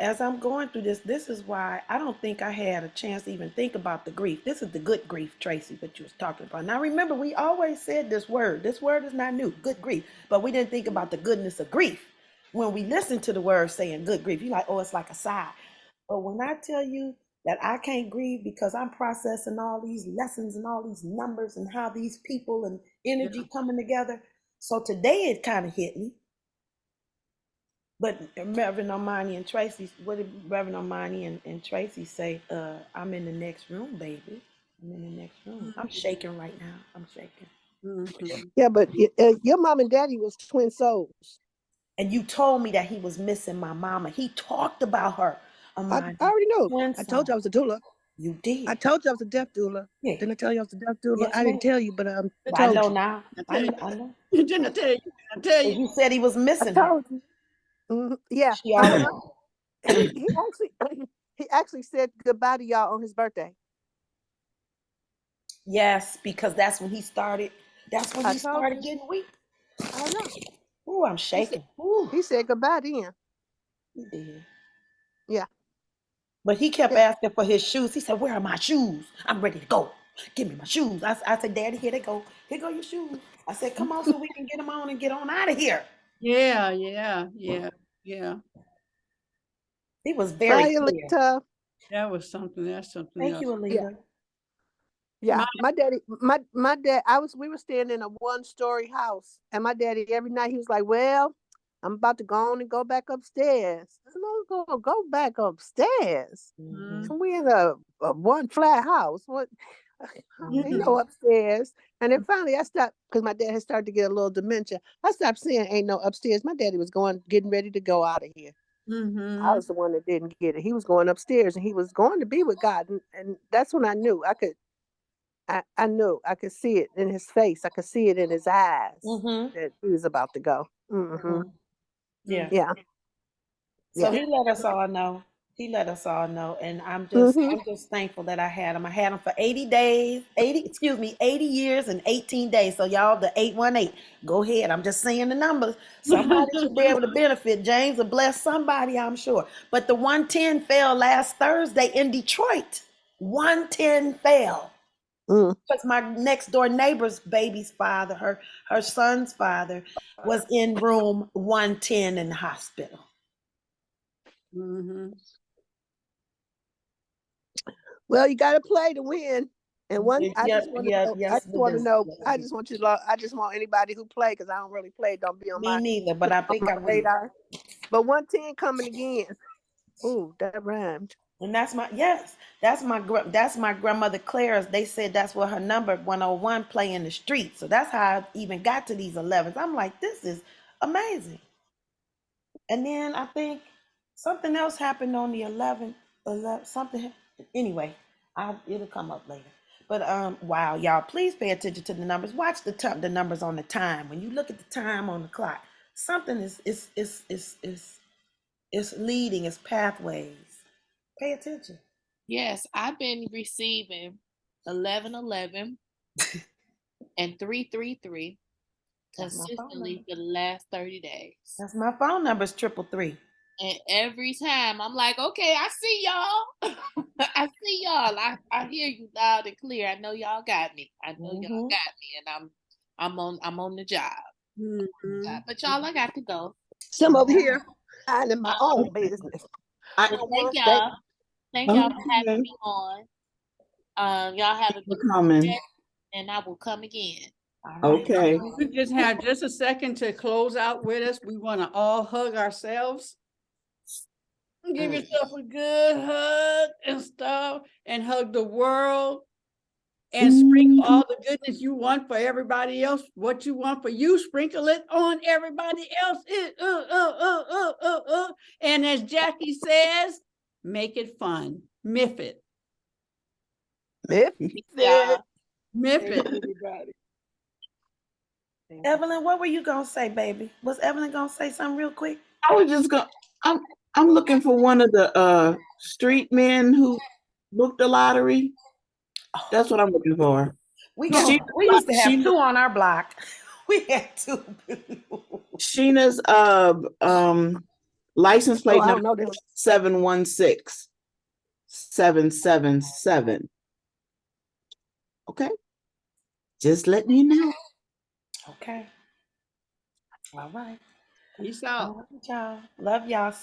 as I'm going through this is why I don't think I had a chance to even think about the grief. This is the good grief, Tracy, that you was talking about. Now remember, we always said this word. This word is not new, good grief. But we didn't think about the goodness of grief. When we listen to the word saying good grief, you're like, "Oh, it's like a sigh." But when I tell you that I can't grieve because I'm processing all these lessons and all these numbers and how these people and energy coming together. So today it kind of hit me. But Reverend Armani and Tracy, what did Reverend Armani and Tracy say? "I'm in the next room, baby. I'm in the next room." I'm shaking right now. I'm shaking. Yeah, but your mom and daddy was twin souls. And you told me that he was missing my mama. He talked about her. I Amani. already know. Twin I told you I son. was a doula. You I did. told you I was a death doula. Yeah. Didn't I tell you I was a death doula? Yes, I ma'am. didn't tell you, but I I told know you. now. I I, tell you, I know. didn't I tell you? I tell And you. you said he was I missing her. told you. Yeah. She already. He actually said goodbye to y'all on his birthday. Yes, because that's when he started. That's when I he told started you. getting weak. I know. Ooh, I'm He said shaking. Ooh, he said goodbye then. he did. Yeah. But he kept Yeah. asking for his shoes. He said, "Where are my shoes? I'm ready to go. Give me my shoes." I said, "Daddy, here they go. Here go your shoes." I said, "Come on, so we can get them on and get on out of here." Yeah, yeah, yeah, yeah. He was very Bye, clear. Alita. That was something. That's something Thank else. you, Yeah. Alita. Yeah, My, my daddy, my dad. We were staying in a 1-story house, and my daddy every night he was like, "Well, I'm about to go on and go back upstairs." I'm not gonna go back upstairs. Mm-hmm. We in a one flat house. What? Ain't Mm-hmm. no upstairs. And then finally, I stopped because my dad had started to get a little dementia. I stopped saying ain't no upstairs. My daddy was getting ready to go out of here. I was the one that didn't get it. He was going upstairs, and he was going to be with God, and that's when I knew I knew I could see it in his face. I could see it in his eyes Mm-hmm. that he was about to go. Mm-hmm. Yeah. Yeah, So yeah. he let us all know. He let us all know, and hmm I'm just thankful that I had him. I had him for 80 days, 80 years and 18 days. So y'all, the 818, go ahead. I'm just saying the numbers. Somebody should be able to benefit. James will bless somebody, I'm sure. But the 110 fell last Thursday in Detroit. 110 fell. Mm. Because my next door neighbor's baby's father, her son's father, was in room 110 in the hospital. mm-hmm. Well, you got to play to win. And I Yep, just want to yep, know. I yes, just we want to do. know. Yes, we I do. just want you to. I just want anybody who play because I don't really play. Don't be on Me neither, but I think my I will. radar. But 110 coming again. Ooh, that rhymed. And that's my yes, that's my grandmother Clara's. They said that's what her number 101 play in the street. So that's how I even got to these 11s. I'm like, this is amazing. And then I think something else happened on the 11th. 11, something anyway. It'll come up later. But wow, y'all, please pay attention to the numbers. Watch the numbers on the time. When you look at the time on the clock, something is leading, it's pathways. Pay attention. Yes, I've been receiving 1111 and 333 That's my phone number. consistently for the last 30 days. That's my phone number is 333. And every time I'm like, okay, I see y'all. I see y'all. I hear you loud and clear. I know y'all got me. I know y'all Mm-hmm. got me, and I'm on the job. Mm-hmm. But y'all, I got to go. Some over here, minding my Uh, own business. I but No thank one say, y'all. Thank y'all for having okay me on. Y'all have a for good coming. day, and I will come again. All right. Okay. We just have just a second to close out with us. We want to all hug ourselves. Give yourself a good hug and stuff, and hug the world, and sprinkle all the goodness you want for everybody else. What you want for you, sprinkle it on everybody else. And as Jackie says, make it fun. Miff it. Miff Y'all. it. Miff it. Everybody. Evelyn, what were you gonna say, baby? Was Evelyn gonna say something real quick? I was just going. I'm looking for one of the street men who booked the lottery. That's what I'm looking for. We She, used to have Sheena, two on our block. We had two. Sheena's license Oh, plate I number don't know them. 716777. Okay, just letting you know. Okay. All right. Peace All out. right, y'all. Love y'all.